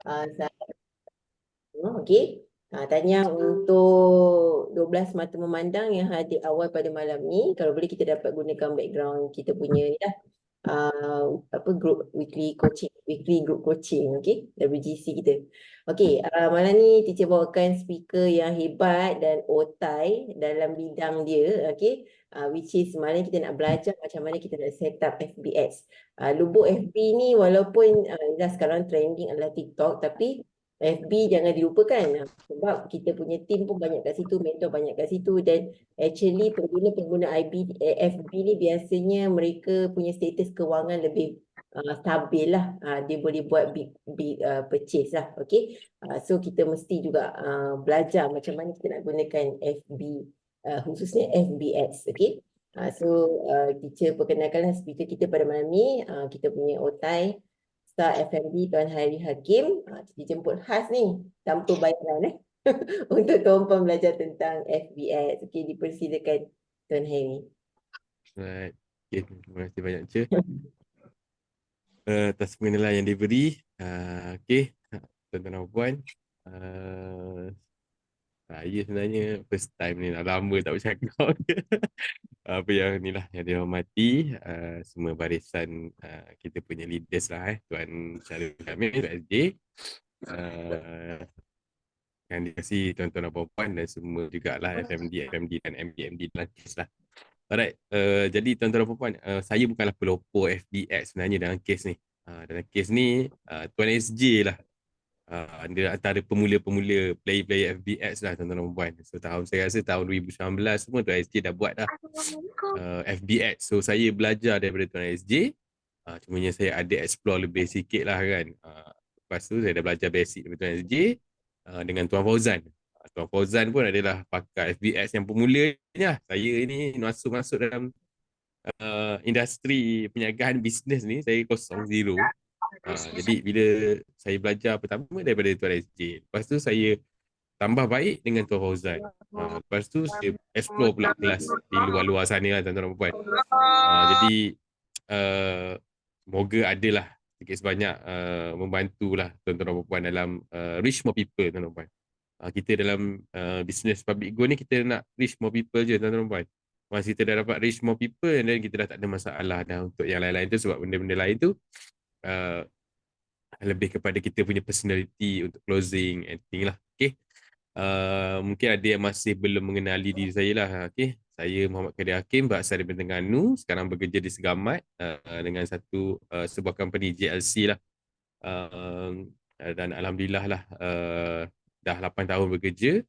Saya, okey. Tanya untuk 12 mata memandang yang hadir awal pada malam ni. Kalau boleh kita dapat gunakan background kita punya ni lah. Apa group weekly group coaching, okey, WGC kita. Okey, malam ni teacher bawakan speaker yang hebat dan otai dalam bidang dia, okey. Which is malam ni kita nak belajar macam mana kita nak set up FBX. Lubuk FB ni walaupun dah sekarang trending adalah TikTok, tapi FB jangan dilupakan. Sebab kita punya team pun banyak kat situ, mentor banyak kat situ, dan actually pengguna-pengguna FB ni biasanya mereka punya status kewangan lebih stabil lah. Dia boleh buat big purchase lah. Okay. So kita mesti juga belajar macam mana kita nak gunakan FB, khususnya FBX. Okay. So teacher perkenalkanlah speaker kita pada malam ni. Kita punya otai Star FMB Tuan Hari Hakim. Dijemput khas ni tanpa bayaran untuk tuan-puan belajar tentang FBS. Okey, dipersilakan Tuan Harry. Right. Okay, terima kasih banyak Cik. Atas pengenalan yang diberi. Okay, tuan-tuan dan puan. Saya sebenarnya first time ni, dah lama tak bercakap. Apa yang ni lah yang dihormati semua barisan kita punya leaders lah Tuan Syarul Kamil, Tuan SJ, yang dikasih tuan-tuan dan puan dan semua jugalah FMD dan MD dalam kes lah. Alright, jadi tuan-tuan dan puan, saya bukanlah pelopor FBX sebenarnya dalam kes ni. Dalam kes ni Tuan SJ lah, dia antara pemula-pemula player FBX lah tuan-tuan dan puan. So saya rasa tahun 2019 semua Tuan SJ dah buat dah FBX. So saya belajar daripada Tuan SJ. Cumanya saya ada explore lebih sikit lah kan. Lepas tu saya dah belajar basic daripada Tuan SJ dengan Tuan Fauzan. Tuan Fauzan pun adalah pakar FBX yang pemulanya. Saya ni masuk dalam industri perniagaan bisnes ni, saya kosong, zero. Jadi bila saya belajar pertama daripada Tuan SJ, lepas tu saya tambah baik dengan Tuan Fauzan. Lepas tu saya explore pula kelas di luar-luar sana lah tuan-tuan dan puan. Jadi moga adalah sikit sebanyak membantulah tuan-tuan dan puan dalam reach more people tuan-tuan dan puan. Kita dalam business public go ni kita nak reach more people je tuan-tuan dan puan. Once kita dah dapat reach more people, dan kita dah tak ada masalah dah untuk yang lain-lain tu, sebab benda-benda lain tu uh, lebih kepada kita punya personality untuk closing and thing lah. Okay. Mungkin ada yang masih belum mengenali diri saya lah. Okay. Saya Muhammad Kadir Hakim, berasal dari Terengganu, sekarang bekerja di Segamat dengan sebuah company JLC lah. Dan alhamdulillah lah dah 8 tahun bekerja.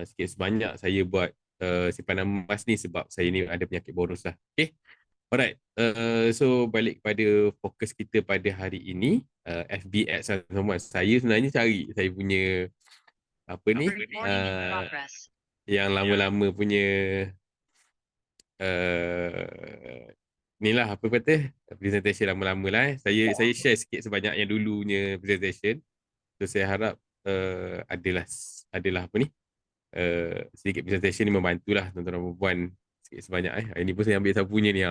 Sikit sebanyak saya buat simpanan emas ni sebab saya ni ada penyakit boros lah. Okay. Alright, so balik kepada fokus kita pada hari ini, FBX lah teman-teman. Saya sebenarnya cari saya punya apa ni, yang lama-lama punya ni lah, apa kata, presentation lama-lama lah. Saya share sikit sebanyak yang dulunya presentation. So saya harap adalah apa ni, sedikit presentation ni membantulah tuan-tuan dan puan sikit sebanyak. Ini pun saya ambil siapa punya ni,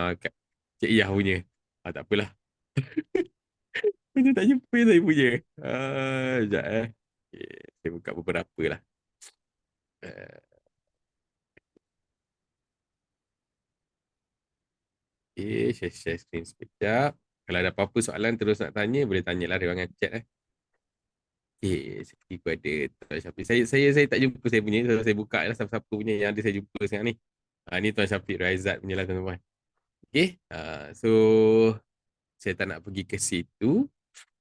Cik Iyah punya. Tak apalah. Macam tak jumpa saya punya. Sekejap Okay, saya buka beberapa lah. Okay, share screen sekejap. Kalau ada apa-apa soalan terus nak tanya, boleh tanyalah di ruangan chat. Okay, seperti pada Tuan Syafiq. Saya tak jumpa saya punya. Saya buka lah siapa-siapa punya yang ada saya jumpa sekarang ni. Ni Tuan Syafiq Raizat punya lah tuan-tuan. Okay, so saya tak nak pergi ke situ.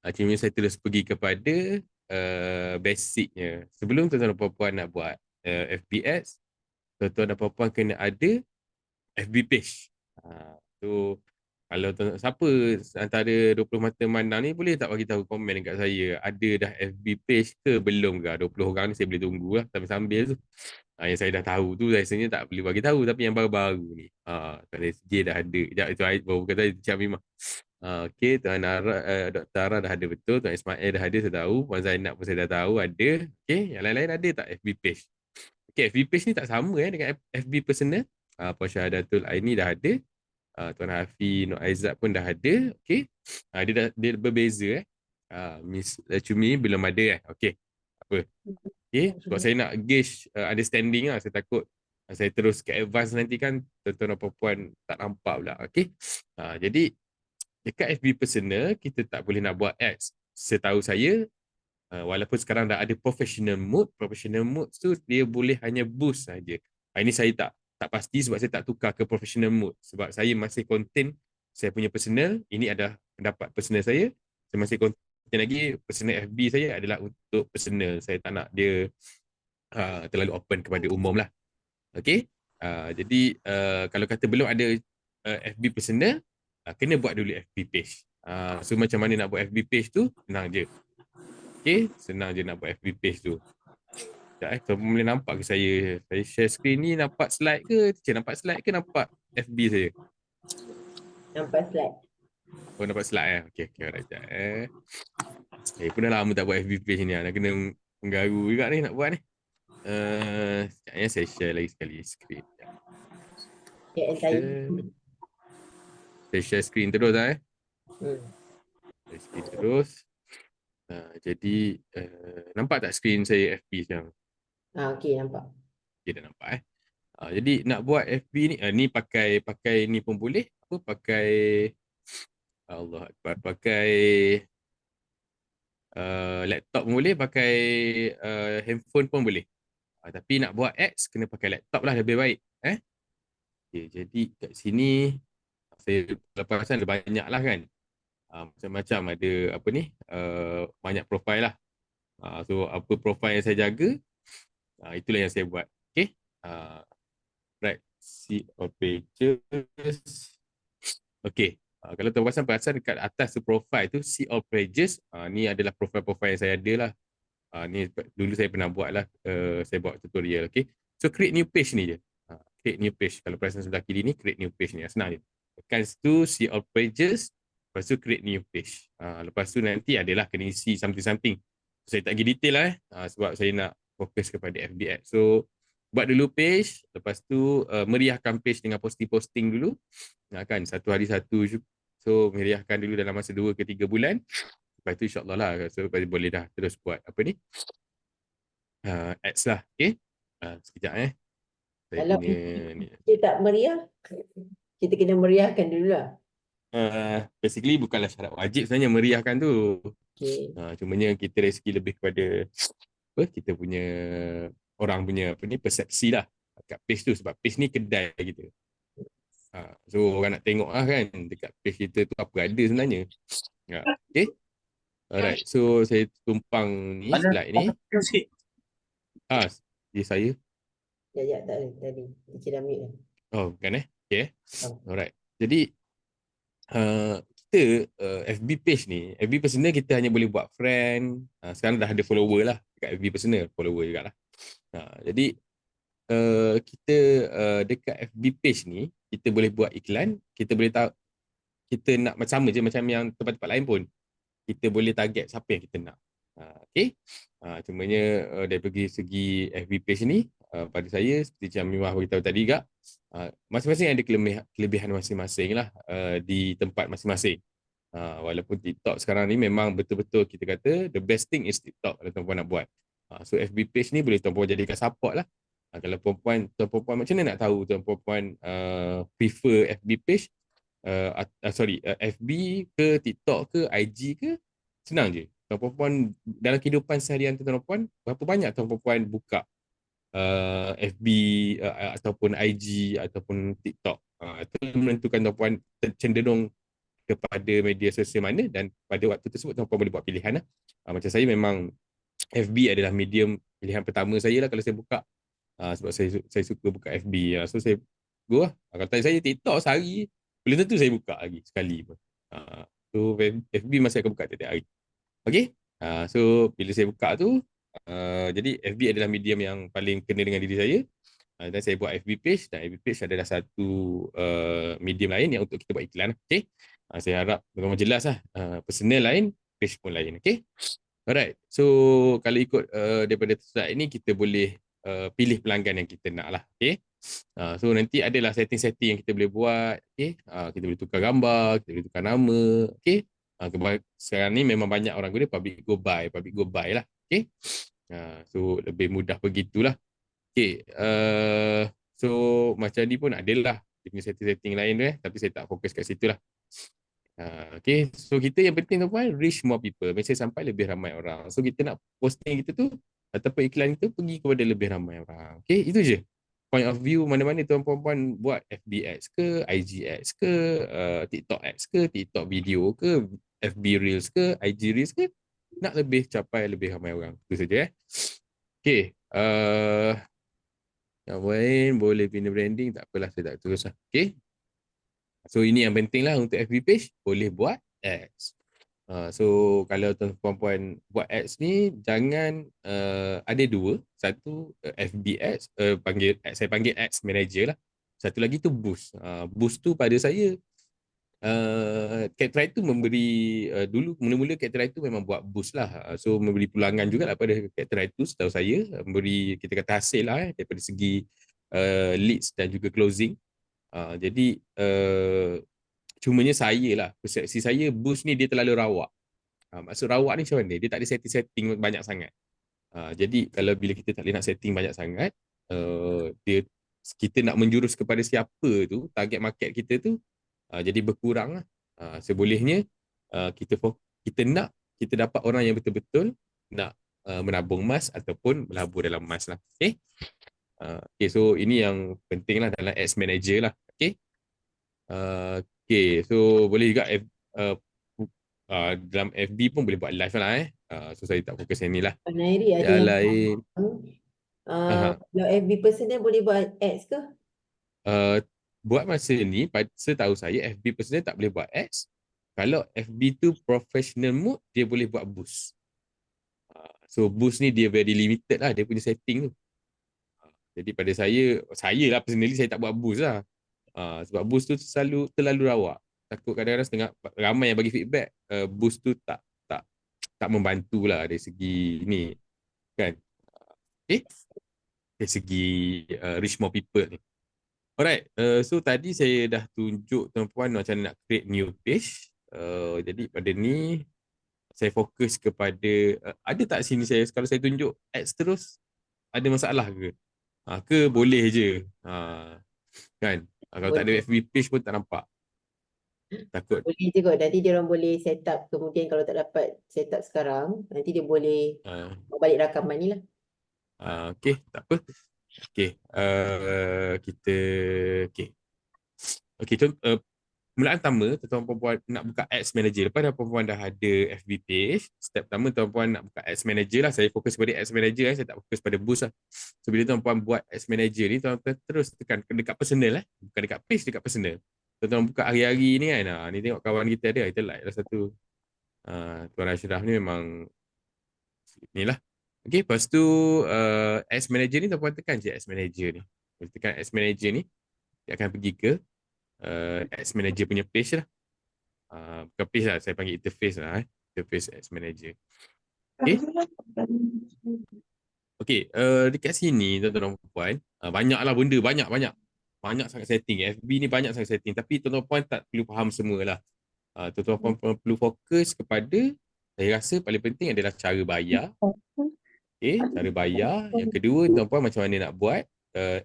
Cuma saya terus pergi kepada basicnya. Sebelum tuan-tuan dan puan-puan nak buat FBX, tuan-tuan dan puan-puan kena ada FB page. So kalau siapa antara 20 mata mandang ni boleh tak bagi tahu komen dekat saya, ada dah FB page ke belum ke? 20 orang ni saya boleh tunggu lah sambil-sambil tu. Yang saya dah tahu tu rasanya tak boleh bagi tahu, tapi yang baru-baru ni Tuan SJ dah ada. Sekejap, itu baru kata Cik Amimah. Okey, Tuan Dr. Ara dah ada betul, Tuan Ismail dah ada, saya tahu. Puan Zainab pun saya dah tahu ada. Okey, yang lain-lain ada tak FB page? Okey, FB page ni tak sama dengan FB personal. Puan Syahadatul Aini dah ada. Tuan Hafi Nur Aizat pun dah ada. Okey. Dia berbeza Miss Cumi belum ada kan? Okey. Apa? Okay, sebab saya nak gauge understanding lah. Saya takut saya terus ke advance nanti kan tuan-tuan dan puan tak nampak pula. Okay. Jadi dekat FB personal kita tak boleh nak buat ads. Setahu saya walaupun sekarang dah ada professional mode. Professional mode tu dia boleh hanya boost saja. Ini saya tak pasti sebab saya tak tukar ke professional mode. Sebab saya masih contain saya punya personal. Ini adalah pendapat personal saya. Saya masih contain lagi personal FB saya adalah untuk personal. Saya tak nak dia terlalu open kepada umum lah. Okay. Jadi kalau kata belum ada FB personal, kena buat dulu FB page. So macam mana nak buat FB page tu, senang je. Okay, senang je nak buat FB page tu. Sekejap kau boleh nampak ke saya? Saya share screen ni, nampak slide ke? Cik, nampak slide ke nampak FB saya? Nampak slide. Oh, nampak slide Okay, alright, sekejap Saya pun dah lama tak buat FB page ni. Nak kena menggaru juga ni nak buat ni. Sekejap saya share lagi sekali screen. Okay, entire. Saya share screen terus Hmm. Share screen terus. Jadi nampak tak screen saya FB sekarang? Okay, nampak. Okay, dah nampak jadi nak buat FB ni ni pakai ni pun boleh. Apa pakai Allah Akbar, pakai laptop pun boleh, pakai handphone pun boleh. Tapi nak buat ads kena pakai laptop lah lebih baik. Okay, jadi kat sini saya perasan ada banyak lah kan. Macam-macam ada apa ni banyak profil lah. So apa profil yang saya jaga, itulah yang saya buat. Okay. Right. See all pages. Okay. Kalau tuan-tuan perasan dekat atas tu profil tu, see all pages. Ni adalah profil-profil yang saya ada lah. Ni dulu saya pernah buat lah. Saya buat tutorial. Okay. So create new page ni je. Create new page. Kalau perasan sebelah kiri ni, create new page ni. Senang je. Tekan situ, see all pages. Lepas tu create new page. Lepas tu nanti adalah kena isi something-something. Saya tak pergi detail lah sebab saya nak fokus kepada FB Ads. So buat dulu page. Lepas tu meriahkan page dengan posting-posting dulu. Kan satu hari satu. So meriahkan dulu dalam masa 2 ke 3 bulan. Lepas tu insyaAllah lah. So boleh dah terus buat apa ni. Ads lah. Okay. Sekejap Saya Kalau punya ni. kita tak meriah, kita kena meriahkan dulu lah. Basically bukanlah syarat wajib sebenarnya meriahkan tu. Okay. Cumanya kita dari segi lebih kepada apa kita punya orang punya apa ni persepsi lah kat page tu sebab page ni kedai kita. So orang nak tengok lah kan dekat page kita tu apa ada sebenarnya. Okay. Alright. So saya tumpang ni slide ni. Dia saya. Ya, tak ada tadi. Kita dah mute lah. Oh, bukan Okay. Alright. Jadi kita FB page ni, FB personal kita hanya boleh buat friend. Sekarang dah ada follower lah dekat FB personal, follower jugalah. Jadi kita dekat FB page ni, kita boleh buat iklan, kita boleh tahu kita nak sama je macam yang tempat-tempat lain pun. Kita boleh target siapa yang kita nak. Okay. Cumanya dari segi FB page ni, pada saya seperti yang Mimah beritahu tadi juga, masing-masing ada kelebihan masing-masing lah di tempat masing-masing. Walaupun TikTok sekarang ni memang betul-betul kita kata the best thing is TikTok kalau tuan-puan nak buat. So FB page ni boleh tuan-puan jadikan support lah. Kalau tuan-puan macam mana nak tahu tuan-puan prefer FB page, FB ke TikTok ke IG ke, senang je. Tuan-puan dalam kehidupan seharian tuan-puan, berapa banyak tuan-puan buka FB ataupun IG ataupun TikTok. Itu menentukan tuan-puan cenderung kepada media sosial mana dan pada waktu tersebut tuan-puan boleh buat pilihan lah. Macam saya memang FB adalah medium pilihan pertama saya lah kalau saya buka. Sebab saya suka buka FB. So saya go lah. Kalau tanya saya TikTok sehari, belum tentu saya buka lagi sekali pun. So FB masih akan buka tiap-tiap hari. Okay. So bila saya buka tu, jadi FB adalah medium yang paling kena dengan diri saya. Dan saya buat FB page dan FB page adalah satu medium lain yang untuk kita buat iklan. Okay. Saya harap memang jelas lah. Personal lain, page pun lain. Okay. Alright. So kalau ikut daripada slide ini kita boleh pilih pelanggan yang kita nak lah. Okay. So nanti adalah setting-setting yang kita boleh buat. Okay. Kita boleh tukar gambar, kita boleh tukar nama. Okay. Sekarang ni memang banyak orang guna public go buy lah. Okay. So lebih mudah begitulah. Okay. So macam ni pun adalah dia punya setting-setting lain tu tapi saya tak fokus kat situ lah. Okay, so kita yang penting tuan reach more people, message sampai lebih ramai orang. So kita nak posting kita tu ataupun iklan itu pergi kepada lebih ramai orang. Okay, itu je. Point of view mana-mana tuan-puan buat FB ads ke, IG ads ke, TikTok ads ke, TikTok video ke, FB Reels ke, IG Reels ke, nak lebih capai lebih ramai orang. Itu saja Okay, yang lain boleh bina branding, tak apalah saya tak terus lah. Okay, so ini yang penting lah untuk FB page, boleh buat ads. So kalau tuan-puan buat ads ni jangan ada dua, satu FB ads, saya panggil ads manager lah. Satu lagi tu boost. Boost tu pada saya Catright tu memberi dulu mula-mula Catright tu memang buat boost lah. So memberi pulangan jugalah pada Catright tu setahu saya, memberi kita kata hasil lah daripada segi leads dan juga closing. Jadi cumanya saya lah, persepsi saya boost ni dia terlalu rawak. Maksud rawak ni macam mana? Dia tak ada setting-setting banyak sangat. Jadi kalau bila kita tak boleh nak setting banyak sangat, kita nak menjurus kepada siapa tu, target market kita tu, jadi berkurang lah. Sebolehnya kita nak kita dapat orang yang betul-betul nak menabung emas ataupun melabur dalam emas lah. Okay? Okay, so ini yang penting lah dalam ads manager lah. Okay? Okay, so boleh juga dalam FB pun boleh buat live lah so saya tak fokus yang ni lah. Nairi ada Yang yang lain kalau FB personal boleh buat ads ke? Buat masa ni setahu saya FB personal tak boleh buat ads. Kalau FB tu professional mode dia boleh buat boost. So boost ni dia very limited lah dia punya setting tu. Jadi pada saya lah personally saya tak buat boost lah. Sebab boost tu terlalu rawak. Takut kadang-kadang setengah ramai yang bagi feedback boost tu tak membantu lah dari segi ni kan. Dari segi reach more people ni. Alright, so tadi saya dah tunjuk tuan-puan macam nak create new page. Jadi pada ni saya fokus kepada ada tak sini saya kalau saya tunjuk ads terus ada masalah ke? Ke boleh je. Kan? Kalau tak ada Boleh. FB page pun tak nampak. Takut. Boleh je kot. Nanti dia orang boleh set up. Kemudian kalau tak dapat set up sekarang, nanti dia boleh balik rakaman ni lah. Okay, tak apa. Okay, kita okay. Okay, mulaan pertama tuan-puan nak buka ads manager. Lepas dah puan dah ada FB page, step pertama tuan-puan nak buka ads manager lah. Saya fokus pada ads manager saya tak fokus pada boost lah. So bila tuan-puan buat ads manager ni, tuan-puan terus tekan dekat personal bukan dekat page, dekat personal. Tuan-tuan buka hari-hari ni kan, ni tengok kawan kita ada, kita like lah satu. Tuan Ashraf ni memang ni lah. Okay, lepas tu ads manager ni tuan-puan tekan je ads manager ni. Bila tekan ads manager ni, dia akan pergi ke ads manager punya page lah. Bukan page lah, saya panggil interface lah. Interface ads manager. Okay. Okay, dekat sini tuan-tuan dan puan, banyak lah benda, banyak. Banyak sangat setting. FB ni banyak sangat setting. Tapi tuan-tuan puan tak perlu faham semualah. Tuan-tuan puan perlu fokus kepada, saya rasa paling penting adalah cara bayar. Okay, cara bayar. Yang kedua, tuan-tuan puan macam mana nak buat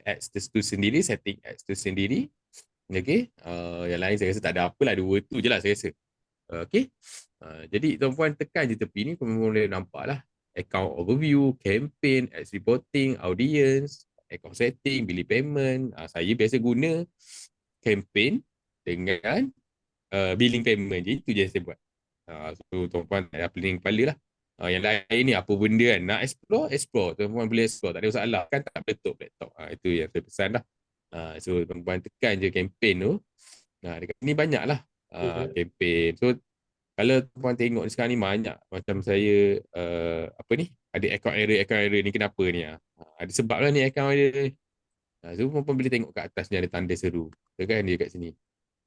ads tu sendiri, setting ads tu sendiri. Okay, yang lain saya rasa tak ada apalah, dua tu je lah saya rasa. Okay, jadi tuan-puan tekan je tepi ni, tuan-puan boleh nampak lah account overview, campaign, ads reporting, audience, account setting, bill payment. Saya biasa guna campaign dengan billing payment je, itu je saya buat. So tuan-puan tak ada pening kepala lah. Yang lain ni apa benda kan, nak explore, tuan-puan boleh explore, tak ada masalah kan, tak meletup laptop. Itu yang saya pesan lah. So tuan-puan tekan je campaign tu. Dekat ni banyak lah campaign. So kalau tuan tengok sekarang ni banyak macam saya apa ni, ada account error ni kenapa ni ada sebab lah ni account error. So tuan boleh tengok kat atas ni ada tanda seru. Kan dia kat sini.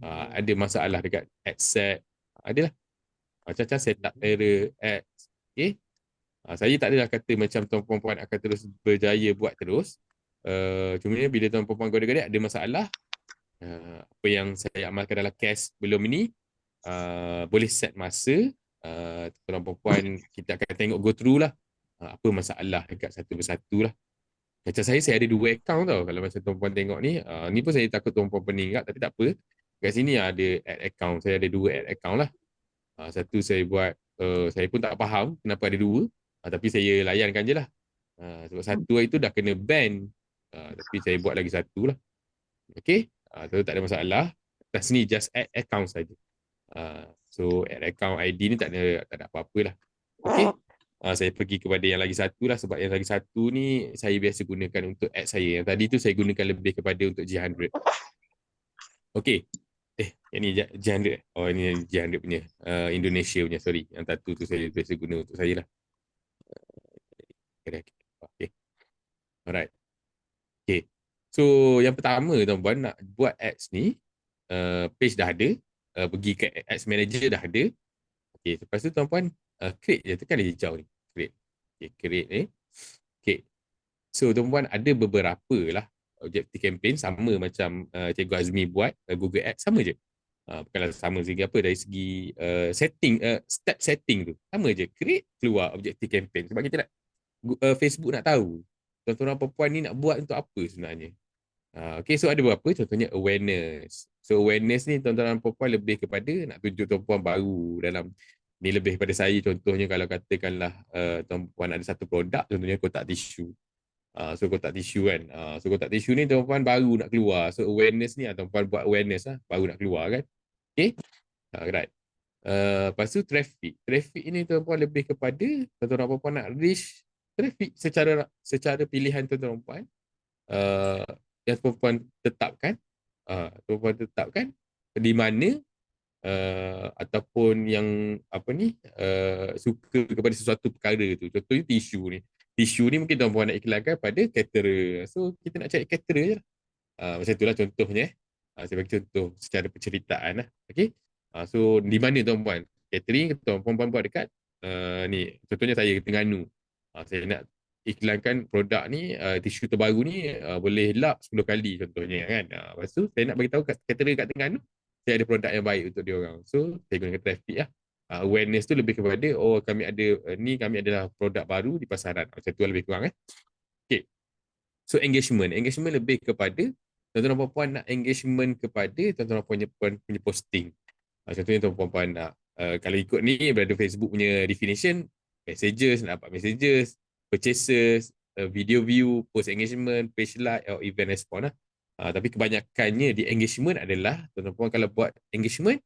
Ada masalah dekat ad set. Adalah macam-macam setup error ads. Okay. Saya tak adalah kata macam tuan-puan akan terus berjaya buat terus. Cuma bila tuan-puan godek-godek ada masalah, apa yang saya amalkan dalam case belum ini, boleh set masa, tuan-tuan perempuan kita akan tengok go through lah apa masalah dekat satu persatu lah. Macam saya ada 2 akaun tau. Kalau macam tuan-puan tengok ni, ni pun saya takut tuan-puan pening kat, tapi tak apa. Kat sini ada add account. Saya ada 2 add account lah. Satu saya buat, saya pun tak faham kenapa ada 2. Tapi saya layankan je lah. Sebab satu itu dah kena ban. Tapi saya buat lagi satu lah. Okay. So tak ada masalah. Atas ni just add account saja. So add account ID ni tak ada apa-apa lah. Okay. Saya pergi kepada yang lagi satu lah, sebab yang lagi satu ni saya biasa gunakan untuk add saya. Yang tadi tu saya gunakan lebih kepada untuk G100. Okay. Yang ni G100. Oh, ini G100 punya. Indonesia punya, sorry. Yang satu tu saya biasa guna untuk saya lah. Okay. Alright. Okay. So, yang pertama tuan-puan nak buat ads ni, page dah ada. Pergi ke ads manager dah ada. Okay. Lepas tu tuan-puan, create je. Tekan dia hijau ni. Create. Okay, create ni. Okay. So, tuan-puan ada beberapa lah objektif campaign sama macam Cikgu Azmi buat Google Ads, sama je. Bukanlah sama segi apa, dari segi setting, step setting tu. Sama je. Create, keluar objektif campaign. Sebab kita nak, Facebook nak tahu tuan-tuan perempuan ni nak buat untuk apa sebenarnya. Okay, so ada beberapa, contohnya awareness. So awareness ni tuan-tuan perempuan lebih kepada nak tunjuk tuan-puan baru dalam ni, lebih kepada saya. Contohnya kalau katakanlah tuan-puan ada satu produk, contohnya kotak tisu. So kotak tisu kan. So kotak tisu ni tuan-puan baru nak keluar. So awareness ni tuan-puan buat awareness lah, baru nak keluar kan. Okay. Right. Lepas tu traffic. Traffic ini tuan-puan lebih kepada tuan-tuan perempuan nak reach traffic secara pilihan tuan-tuan perempuan. Yang tuan-puan tetapkan. Tuan-puan tetapkan di mana ataupun yang apa ni suka kepada sesuatu perkara tu. Contohnya tisu ni. Tisu ni mungkin tuan-puan nak iklankan pada caterer. So kita nak cari caterer je lah. Macam itulah contohnya. Saya bagi contoh secara penceritaan lah. Okay. So di mana tuan-puan? Catering tuan-puan buat dekat ni. Contohnya saya Terengganu. Saya nak iklankan produk ni, tisu terbaru ni boleh lap 10 kali contohnya kan. Lepas tu saya nak bagi tahu kat caterer kat Terengganu, saya ada produk yang baik untuk dia orang. So saya gunakan traffic lah. Awareness tu lebih kepada kami ada ni, kami adalah produk baru di pasaran. Macam tu lebih kurang Okay. So engagement lebih kepada tuan-tuan perempuan nak engagement kepada tuan-tuan perempuan punya posting. Contohnya tuan-tuan perempuan nak kalau ikut ni berada Facebook punya definition, messages, nak dapat messages, purchases, video view, post engagement, page like or event response lah. Tapi kebanyakannya di engagement adalah tuan-tuan perempuan kalau buat engagement,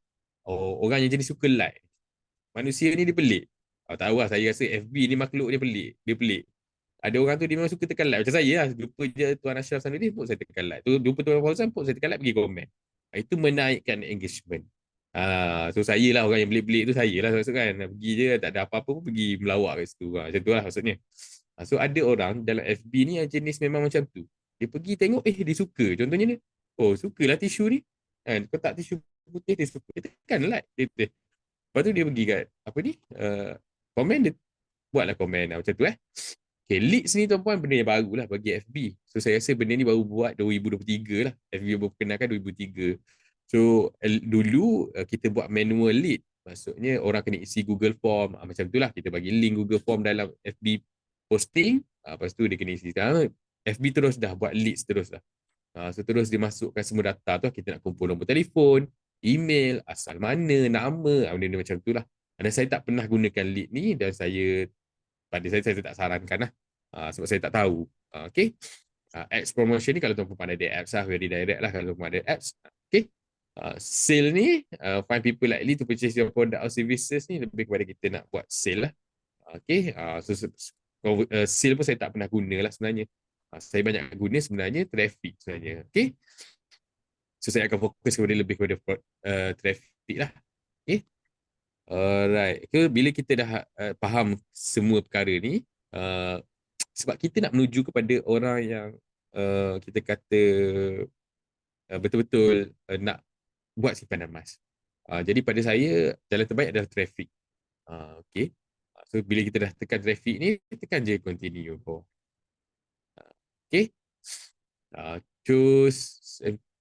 orang yang jenis suka like. Manusia ni dia pelik. Tahu lah, saya rasa FB ni makhluk dia pelik. Dia pelik. Ada orang tu dia memang suka tekan like. Macam saya lah. Jumpa je Tuan Ashraf Sanuddin pun saya tekan like. Jumpa Tuan Fauzan pun saya tekan like, pergi komen. Itu menaikkan engagement. So saya lah orang yang pelik-pelik tu, saya lah maksud kan. Pergi je tak ada apa-apa pun pergi melawak kat situ. Macam tu lah maksudnya. So ada orang dalam FB ni yang jenis memang macam tu. Dia pergi tengok, dia suka. Contohnya ni, sukalah tisu ni. Kotak tisu putih dia suka. Dia tekan like. Lepas tu dia pergi kat, apa ni, komen, dia buatlah komen macam tu Okay, leads ni tuan-puan benda yang baru lah bagi FB. So saya rasa benda ni baru buat 2023 lah. FB baru perkenalkan 2003. So dulu kita buat manual lead. Maksudnya orang kena isi Google Form. Macam tu lah, kita bagi link Google Form dalam FB posting. Lepas tu dia kena isi. Sekarang FB terus dah buat leads terus lah. So terus dia masukkan semua data tu. Kita nak kumpul nombor telefon, email, asal mana, nama, benda-benda macam tu lah. Dan saya tak pernah gunakan lead ni, dan pada saya tak sarankan lah. Sebab saya tak tahu. Okay. Ads promotion ni kalau tuan-puan ada apps lah, very direct lah kalau tuan-puan ada apps. Okay. Sale ni, find people likely to purchase your product or services ni lebih kepada kita nak buat sale lah. Okay. So sale pun saya tak pernah guna lah sebenarnya. Saya banyak guna sebenarnya traffic sebenarnya. Okay. So saya akan fokus kepada lebih kepada traffic lah. Okay. Alright. Bila kita dah faham semua perkara ni, sebab kita nak menuju kepada orang yang kita kata betul-betul nak buat simpanan emas. Jadi pada saya, jalan terbaik adalah traffic. Okay. So bila kita dah tekan traffic ni, tekan je continue. Okay. Choose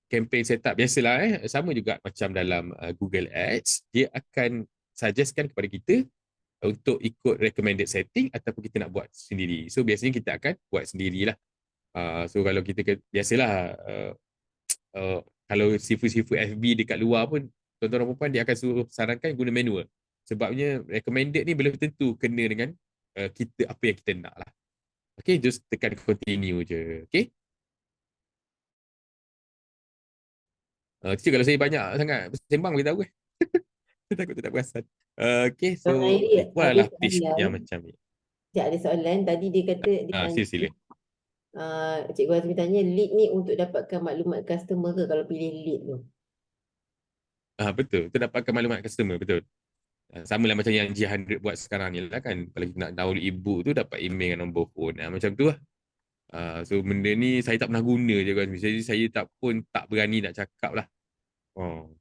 campaign setup biasalah sama juga macam dalam Google Ads, dia akan suggestkan kepada kita untuk ikut recommended setting ataupun kita nak buat sendiri. So biasanya kita akan buat sendirilah. So kalau kita biasalah uh, kalau sifu-sifu FB dekat luar pun tuan-tuan dan puan dia akan suruh sarankan guna manual. Sebabnya recommended ni belum tentu kena dengan kita apa yang kita nak lah. Okay, just tekan continue je. Okay. Teacher, kalau saya banyak sangat sembang beritahu eh. Saya takut tak perasan. Okay, so Bang Airi ada ikulah page yang soalan. macam ni. Cik ada soalan. Tadi dia kata dia tanya, Sila-sila. Cikgu Azmi tanya lead ni untuk dapatkan maklumat customer ke kalau pilih lead tu? Betul, kita dapatkan maklumat customer, betul. Sama lah macam yang G100 buat sekarang ni lah kan. Kalau kita nak download e-book tu dapat email dengan nombor phone. Macam tu lah. So benda ni saya tak pernah guna je kan. Jadi saya tak berani nak cakap lah.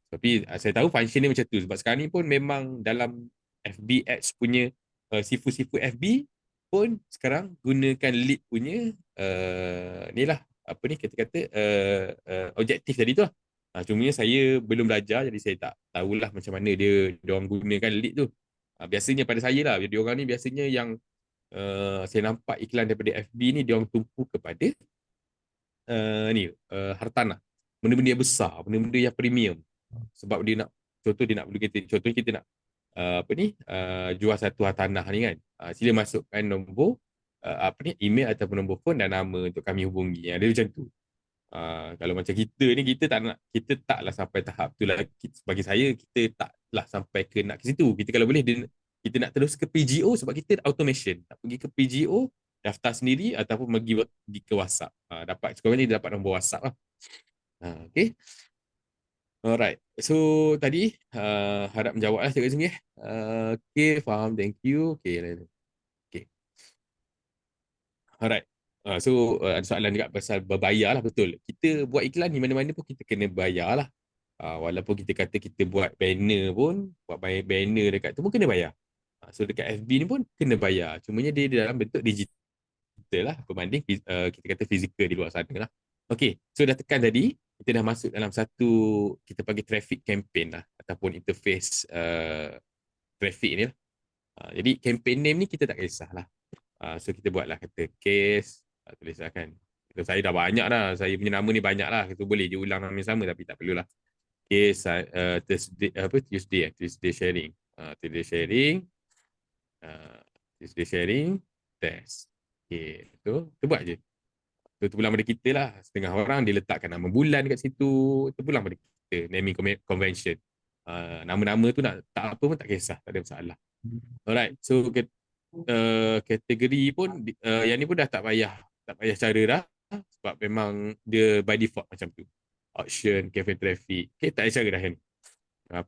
Tapi saya tahu function dia macam tu. Sebab sekarang ni pun memang dalam FB Ads punya sifu-sifu FB pun sekarang gunakan lead punya ni lah. Apa ni kata-kata objektif tadi tu lah. Cumanya saya belum belajar jadi saya tak tahulah macam mana dia orang gunakan lead tu. Biasanya pada saya lah. Dia orang ni biasanya yang saya nampak iklan daripada FB ni dia orang tumpu kepada hartanah. Benda-benda yang besar, benda-benda yang premium. Sebab dia nak contoh kita nak jual satu tanah ni kan. Sila masukkan nombor email ataupun nombor phone dan nama untuk kami hubungi. Dia macam tu. Kalau macam kita ni kita taklah sampai tahap tu lah. Bagi saya kita taklah sampai ke nak ke situ. Kita kalau boleh kita nak terus ke PGO sebab kita automation. Nak pergi ke PGO daftar sendiri ataupun pergi ke WhatsApp. Dapat sekarang ni dapat nombor WhatsApp lah. Okay. Alright. So tadi harap menjawab lah cikgu sini. Okay, faham. Thank you. Okay. Okay. Alright. Ada soalan juga pasal berbayar lah. Betul. Kita buat iklan di mana-mana pun kita kena bayar lah. Walaupun kita kata kita buat banner pun, buat banner dekat tu pun kena bayar. So dekat FB ni pun kena bayar. Cumanya dia dalam bentuk digital lah. Berbanding kita kata fizikal di luar sana lah. Okay. So dah tekan tadi. Kita dah masuk dalam satu, kita panggil traffic campaign lah. Ataupun interface traffic ni lah. Jadi campaign name ni kita tak kisah lah. So kita buatlah kata case, tulislah kan. So, saya dah banyak dah. Saya punya nama ni banyak lah. Kita boleh je ulang nama yang sama tapi tak perlulah. Case Tuesday sharing. Tuesday sharing. Tuesday sharing. Test. Okay. So, kita buat je. So, itu pulang pada kita lah. Setengah orang dia letakkan nama bulan kat situ. Itu pulang pada kita. Naming convention. Nama-nama tu nak tak apa pun tak kisah. Tak ada masalah. Alright. So, kategori pun yang ni pun dah tak payah cara dah sebab memang dia by default macam tu. Auction, cafe traffic. Okay, tak ada cara dah yang ni.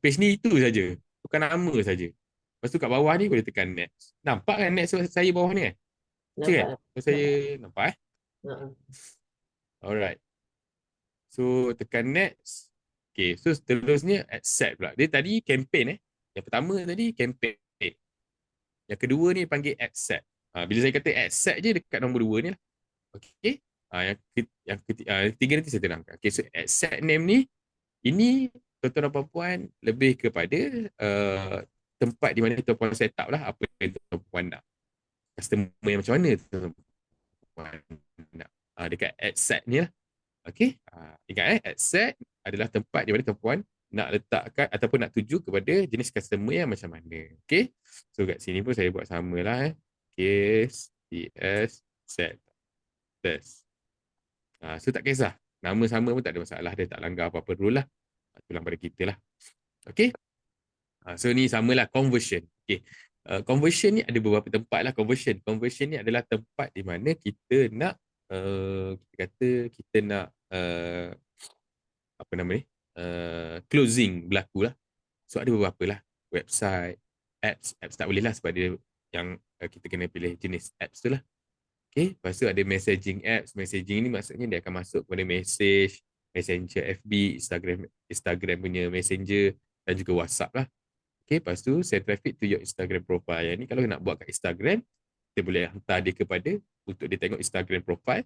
Page ni itu saja. Tukar nama saja. Lepas tu kat bawah ni boleh tekan next. Nampak kan next saya bawah ni kan? Nampak kan? Saya nampak Alright. So tekan next. Okay, so seterusnya add set pula. Dia tadi campaign Yang pertama tadi campaign. Yang kedua ni panggil add set. Bila saya kata add set je dekat nombor 2 ni lah. Okay. Yang ketiga nanti saya terangkan. Okay, so add set name ni, ini tuan-tuan dan puan lebih kepada tempat di mana tuan-puan set up lah apa yang tuan-puan nak. Customer yang macam mana tuan-puan nak. Dekat add set ni lah. Okay. Ingat add set adalah tempat di mana tuan-puan nak letakkan ataupun nak tuju kepada jenis customer yang macam mana. Okay. So kat sini pun saya buat sama lah. Case, TS, set, test. So tak kisah. Nama sama pun tak ada masalah. Dia tak langgar apa-apa rule lah. Tulang pada kita lah. Okay. So ni samalah conversion. Okay. Conversion ni ada beberapa tempat lah conversion. Conversion ni adalah tempat di mana kita nak kita kata kita nak apa nama ni? Closing berlaku lah. So ada beberapa lah. Website, apps tak boleh lah sebab dia yang kita kena pilih jenis apps tu lah. Okay, lepas tu ada messaging apps. Messaging ni maksudnya dia akan masuk kepada message, Messenger FB, Instagram punya Messenger dan juga WhatsApp lah. Okay, lepas tu send traffic to your Instagram profile. Yang ni kalau nak buat kat Instagram, kita boleh hantar dia kepada untuk dia tengok Instagram profile.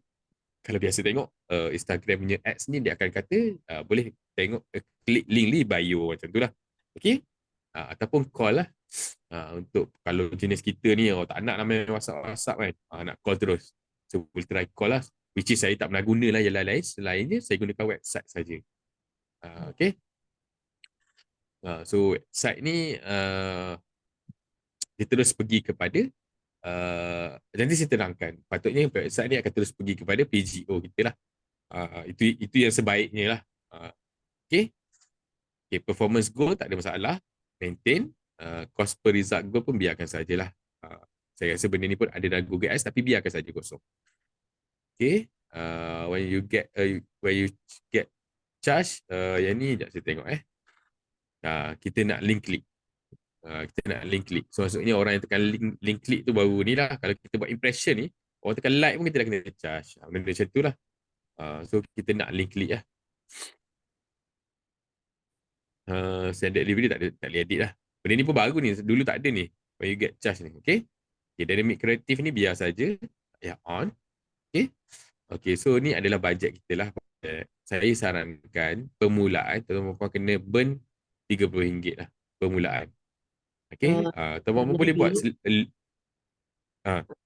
kalau biasa tengok Instagram punya ads ni, dia akan kata boleh tengok klik link ni bio macam tu lah. Okay. Ataupun call lah. Untuk kalau jenis kita ni tak nak nama WhatsApp kan, nak call terus, so boleh try call lah, which is saya tak pernah guna lah yang lain-lain, selainnya saya gunakan website saja. Okay. So website ni dia terus pergi kepada nanti saya terangkan, patutnya website ni akan terus pergi kepada PGO kita lah. Itu yang sebaiknya lah. Okay. Okay, performance goal tak ada masalah, maintain. Cost per result goal pun biarkan sajalah. Saya rasa benda ni pun ada dalam Google Ads, tapi biarkan saja kosong. Okay. When you get charge, yang ni sekejap saya tengok kita nak link click. Kita nak link click. So maksudnya orang yang tekan link click tu baru ni lah. Kalau kita buat impression ni, orang tekan like pun kita dah kena charge. Benda macam tu lah. So kita nak link click lah. Standard delivery tak boleh edit lah. Benda ni pun baru ni. Dulu tak ada ni. When you get charge ni. Okay. Okay, dynamic creative ni biar saja. On. Okay. Okay, so ni adalah bajet kita lah. Saya sarankan permulaan tuan-tuan kena burn RM30 lah. Permulaan. Okay. Tuan-tuan boleh buat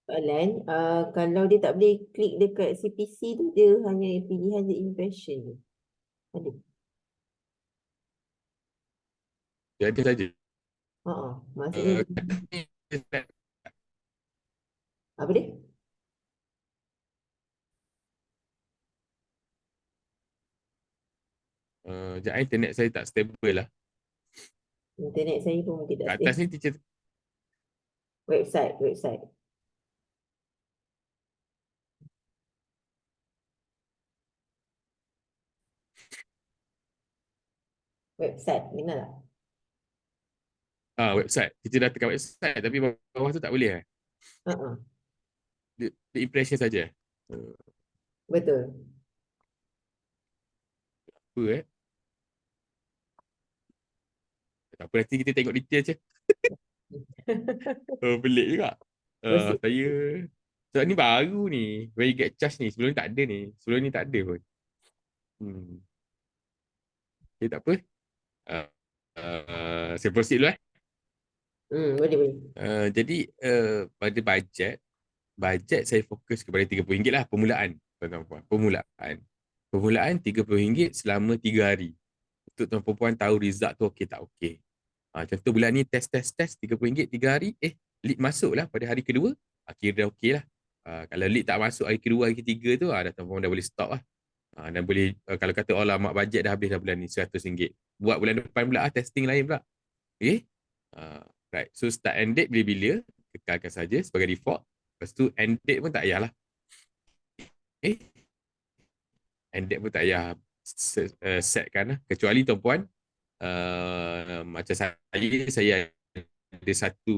soalan, kalau dia tak boleh klik dekat CPC tu, dia hanya pilihan the impression je. Ada. dia ada saja. Maksudnya apa dia? Internet saya tak stable lah. Internet saya pun mungkin tak Kat atas stable. ni teacher Website. Website, dengar tak? website. Teacher dah tekan website tapi bawah tu tak boleh Dia impression saja. Betul. Apa Tak apa, nanti kita tengok detail je. Pelik juga. Saya sebab ni baru ni. When you get charge ni. Sebelum ni tak ada ni. Sebelum ni tak ada pun. Okay, tak apa. Saya proceed dulu Boleh. Jadi pada bajet saya fokus kepada RM30 lah permulaan. Tuan-tuan puan, permulaan RM30 selama 3 hari. Untuk tuan puan tahu result tu okey tak okey. Contoh bulan ni test RM30 3 hari, lead masuk lah pada hari kedua, kira dah okey lah. Kalau lead tak masuk hari kedua, hari ketiga tu, dah tuan puan dah boleh stop lah. Dan boleh, kalau kata mak bajet dah habis dah bulan ni RM100. Buat bulan depan pula testing lain pula. Okay. Right. So start and date bila-bila, kekalkan saja sebagai default. Lepas tu end date pun tak payahlah. Okay. End date pun tak payah setkan lah. Kecuali tuan puan macam saya ada satu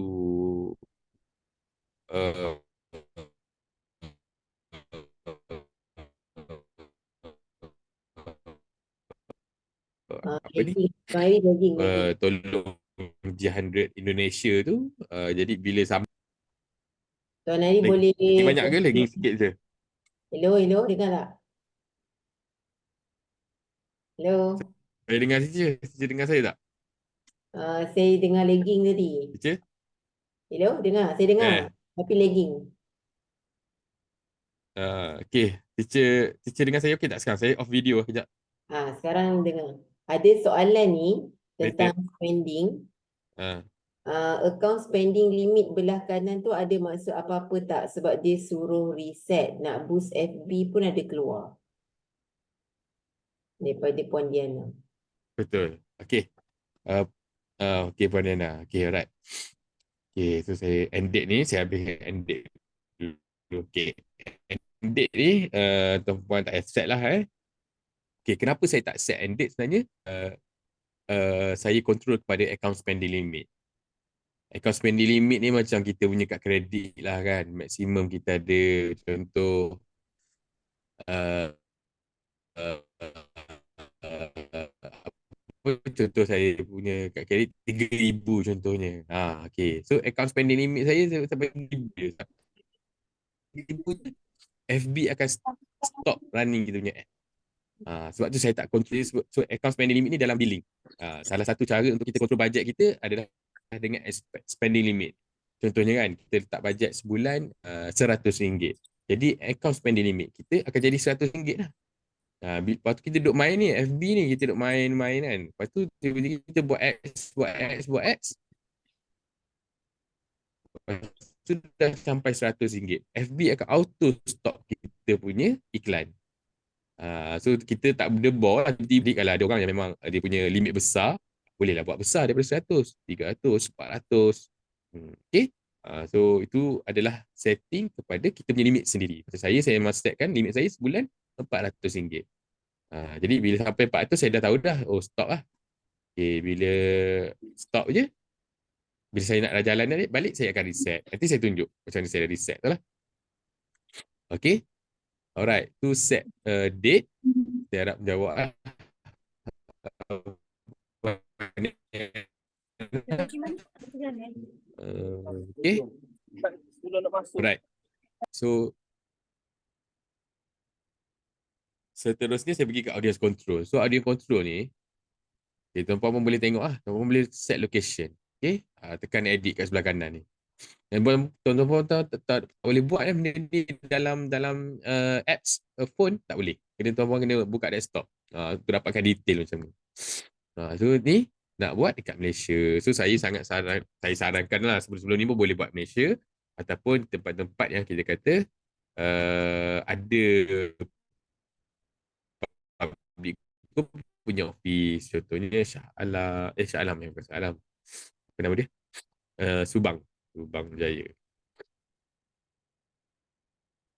apa ni? Lagging. Tolong G100 Indonesia tu. Jadi bila sampai Tuan Ari boleh banyak ke lagi sikit je? Hello, dengar tak? Hello. Saya dengar Teacher dengar saya tak? Saya dengar lagging tadi. Teacher? Hello, dengar? Saya dengar. Tapi lagging. Okay. Teacher dengar saya okey tak sekarang? Saya off video kejap. Sekarang dengar. Ada soalan ni tentang spending. Account spending limit belah kanan tu ada maksud apa-apa tak? Sebab dia suruh reset. Nak boost FB pun ada keluar. Daripada Puan Diana. Betul. Okay. Okay Puan Diana. Okay, alright. Okay, so saya end date ni, saya habis end date dulu. Okay. End date ni, tuan-puan tak set lah. Okay, kenapa saya tak set end date sebenarnya? Saya control kepada account spending limit. Account spending limit ni macam kita punya kad kredit lah kan. Maksimum kita ada contoh contoh saya punya kad kredit 3,000 contohnya. Okay. So account spending limit saya sampai 3,000 je. FB akan stop stop running kita punya app. Sebab tu saya tak control. So account spending limit ni dalam billing. Salah satu cara untuk kita control bajet kita adalah dengan spending limit. Contohnya kan, kita letak bajet sebulan RM100. Jadi account spending limit kita akan jadi RM100 lah. Lepas tu kita duduk main ni, FB ni kita duduk main-main kan. Lepas tu tiba-tiba kita buat ads. Lepas tu dah sampai RM100. FB akan auto stop kita punya iklan. So kita tak berdebor lah. Tiba-tiba kalau ada orang yang memang dia punya limit besar, bolehlah buat besar daripada 100, 300, 400. Okay. So itu adalah setting kepada kita punya limit sendiri. Macam saya memang setkan limit saya sebulan RM400. Jadi bila sampai 400 saya dah tahu dah, oh stop lah. Okay, bila stop je, bila saya nak jalan balik, saya akan reset. Nanti saya tunjuk macam mana saya dah reset tu lah. Okay. Alright, to set date. Saya harap menjawab lah. Okay. Alright. So seterusnya saya pergi ke audience control. So audience control ni, okay, tuan-puan pun boleh tengok lah. Tuan-puan boleh set location. Okay. Tekan edit kat sebelah kanan ni. Dan tuan-tuan tak boleh buat benda ni dalam apps phone, tak boleh. Kena tuan-tuan kena buka desktop. Untuk dapatkan detail macam ni. So ni nak buat dekat Malaysia. So saya sarankan lah sebelum ni pun boleh buat Malaysia ataupun tempat-tempat yang kita kata ada public punya office. Contohnya Shah Alam yang bukan Shah Alam. Apa nama dia? Subang Jaya.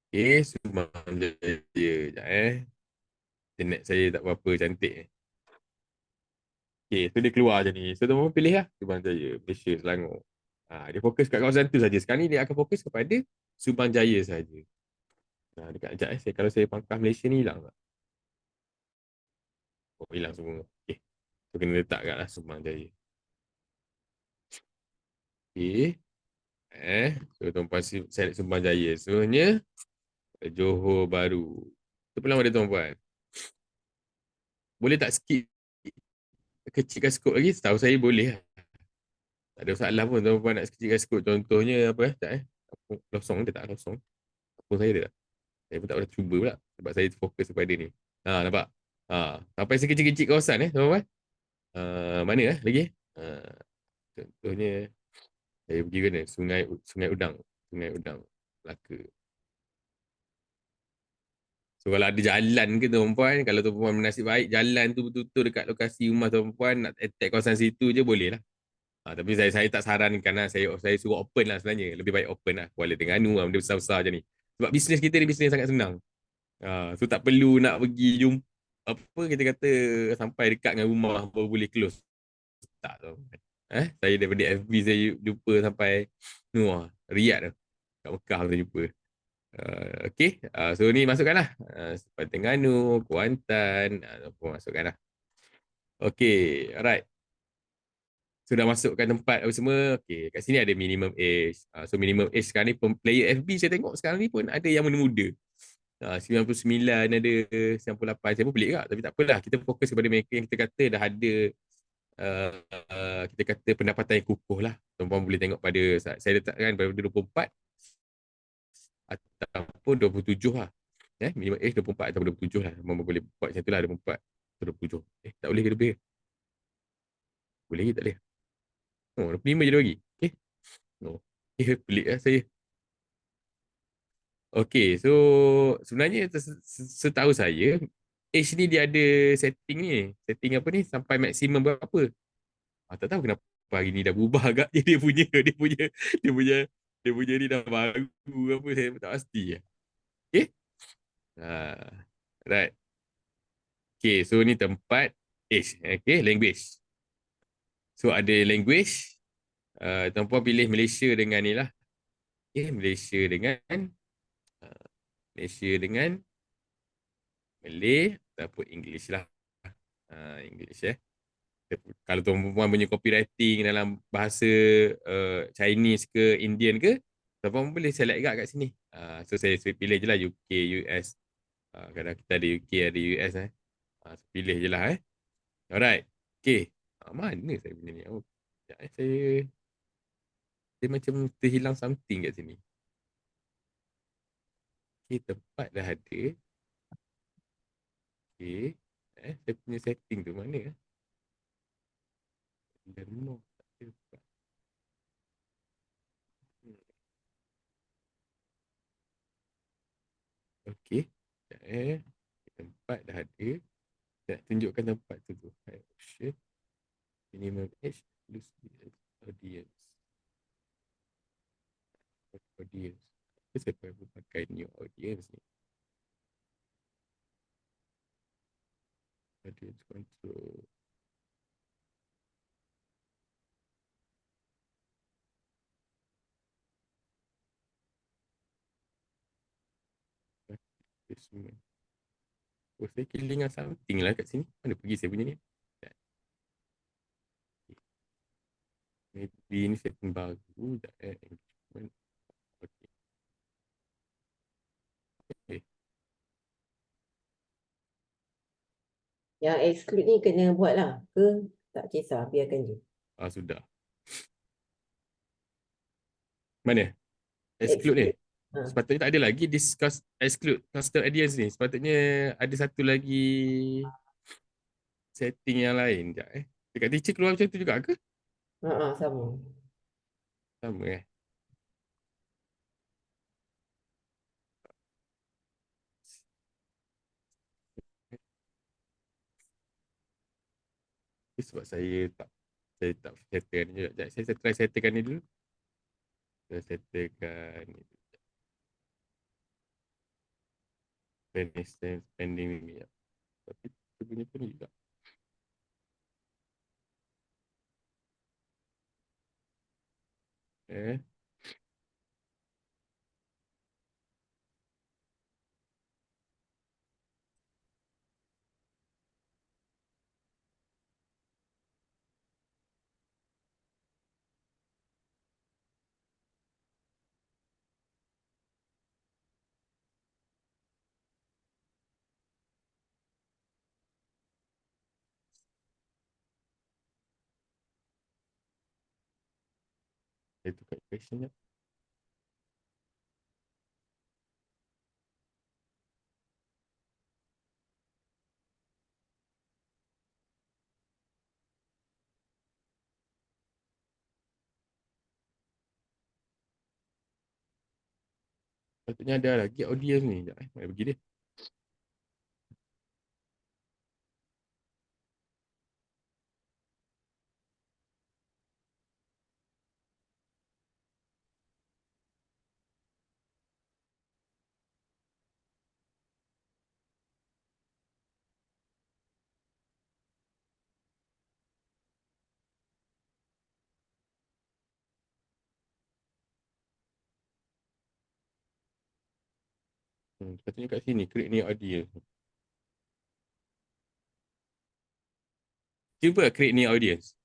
Okay, Subang Jaya. Sekejap internet saya tak berapa cantik. Okay, so dia keluar je ni. So tuan-tuan pilih lah Subang Jaya, Malaysia, Selangor. Dia fokus kat kawasan tu saja. Sekarang ni dia akan fokus kepada Subang Jaya saja. Dekat sekejap kalau saya pangkah Malaysia ni hilang tak? Oh, hilang semua. Okay. So kena letak kat lah Subang Jaya. Okay. So tuan-puan select Subang Jaya. Sebenarnya Johor Bahru. Itu peluang dia tuan-puan. Boleh tak skip kecilkan skop lagi? Setahu saya boleh lah. Tak ada masalah pun tuan-puan nak kecilkan skop. Contohnya apa Losong dia tak losong. Apa saya dia tak? Saya pun tak pernah cuba pula. Sebab saya fokus kepada ni. Nampak? Sampai sekecil-kecil kawasan tuan-puan. Mana lagi? Contohnya saya pergi mana? Sungai Udang. Melaka. So kalau ada jalan ke tuan-puan, kalau tuan-puan bernasib baik jalan tu betul-betul dekat lokasi rumah tuan-puan, nak attack kawasan situ je boleh lah. Tapi saya tak sarankan lah. Saya suruh open lah sebenarnya. Lebih baik open lah. Kuala Terengganu lah, benda besar-besar je ni. Sebab bisnes kita ni bisnes sangat senang. So tak perlu nak pergi jumpa apa kita kata sampai dekat dengan rumah baru boleh close. Tak tu. Saya daripada FB saya jumpa sampai Riyadh tu. Kat Mekah saya jumpa. Okay. So ni masukkan lah. Sampai Terengganu, Kuantan. Masukkan lah. Okay. Alright. Sudah masukkan tempat apa semua. Okay, kat sini ada minimum age. So minimum age sekarang ni player FB saya tengok sekarang ni pun ada yang muda-muda. 99 ada, 98. Saya pun pelik tak, tapi tak apalah. Kita fokus kepada mereka yang kita kata dah ada kita kata pendapatan yang kukuh lah. Tuan-puan boleh tengok pada saya letakkan pada 24 ataupun 27 lah. Minimum age 24 ataupun 27 lah. Tuan-puan boleh buat macam tu lah, 24 atau 27. Tak boleh ke lebih? Boleh ke tak boleh? 25 je lagi. Okay. Pelik lah saya. Okay, so sebenarnya setahu saya, age ni dia ada setting ni. Setting apa ni? Sampai maksimum berapa? Tak tahu kenapa hari ni dah berubah agak dia punya ni dah baru apa, saya tak pasti. Okay. Right. Okay, so ni tempat age. Okay, language. So ada language. Tuan-puan pilih Malaysia dengan ni lah. Okay, Malaysia dengan Malay ataupun English lah. English Kalau tuan-puan punya copywriting dalam bahasa Chinese ke Indian ke, tuan-puan boleh select kat sini. So saya pilih je lah UK, US. Kadang kita ada UK, ada US so pilih je lah Alright. Okay. Mana saya punya ni? Sekejap, saya macam terhilang something kat sini. Okay, tempat dah ada. Okay. Saya punya setting tu mana? Dan no, tak ada tempat. Hmm, Okay. Sekejap Tempat dah ada. Saya nak tunjukkan tempat tu. Hide option. Minimum age. Exclusive audience. Audience. Kenapa saya perlu pakai new audience ni? Audience control. Placement. Oh, saya kelingan something lah kat sini. Mana pergi saya punya ni? Sekejap. Maybe ni setting baru. Sekejap Engagement. Okay. Okay. Yang exclude ni kena buat lah ke? Tak kisah, biarkan je. Sudah. Mana? Exclude ni. Exclude. Ha. Sepatutnya tak ada lagi discuss exclude custom audience ni. Sepatutnya ada satu lagi setting yang lain. Sekejap Dekat teacher keluar macam tu juga ke? Sama. Sama Sebab saya tak settlekan ni juga. Saya try settlekan ni dulu. Saya settlekan ni dulu. Spending limit. Tapi dia punya pun juga. Eh. Saya tukar question je. Patutnya ada lagi audience ni. Sekejap Mana pergi dia? Patutnya kat sini. Create new audience. Cuba create new audience.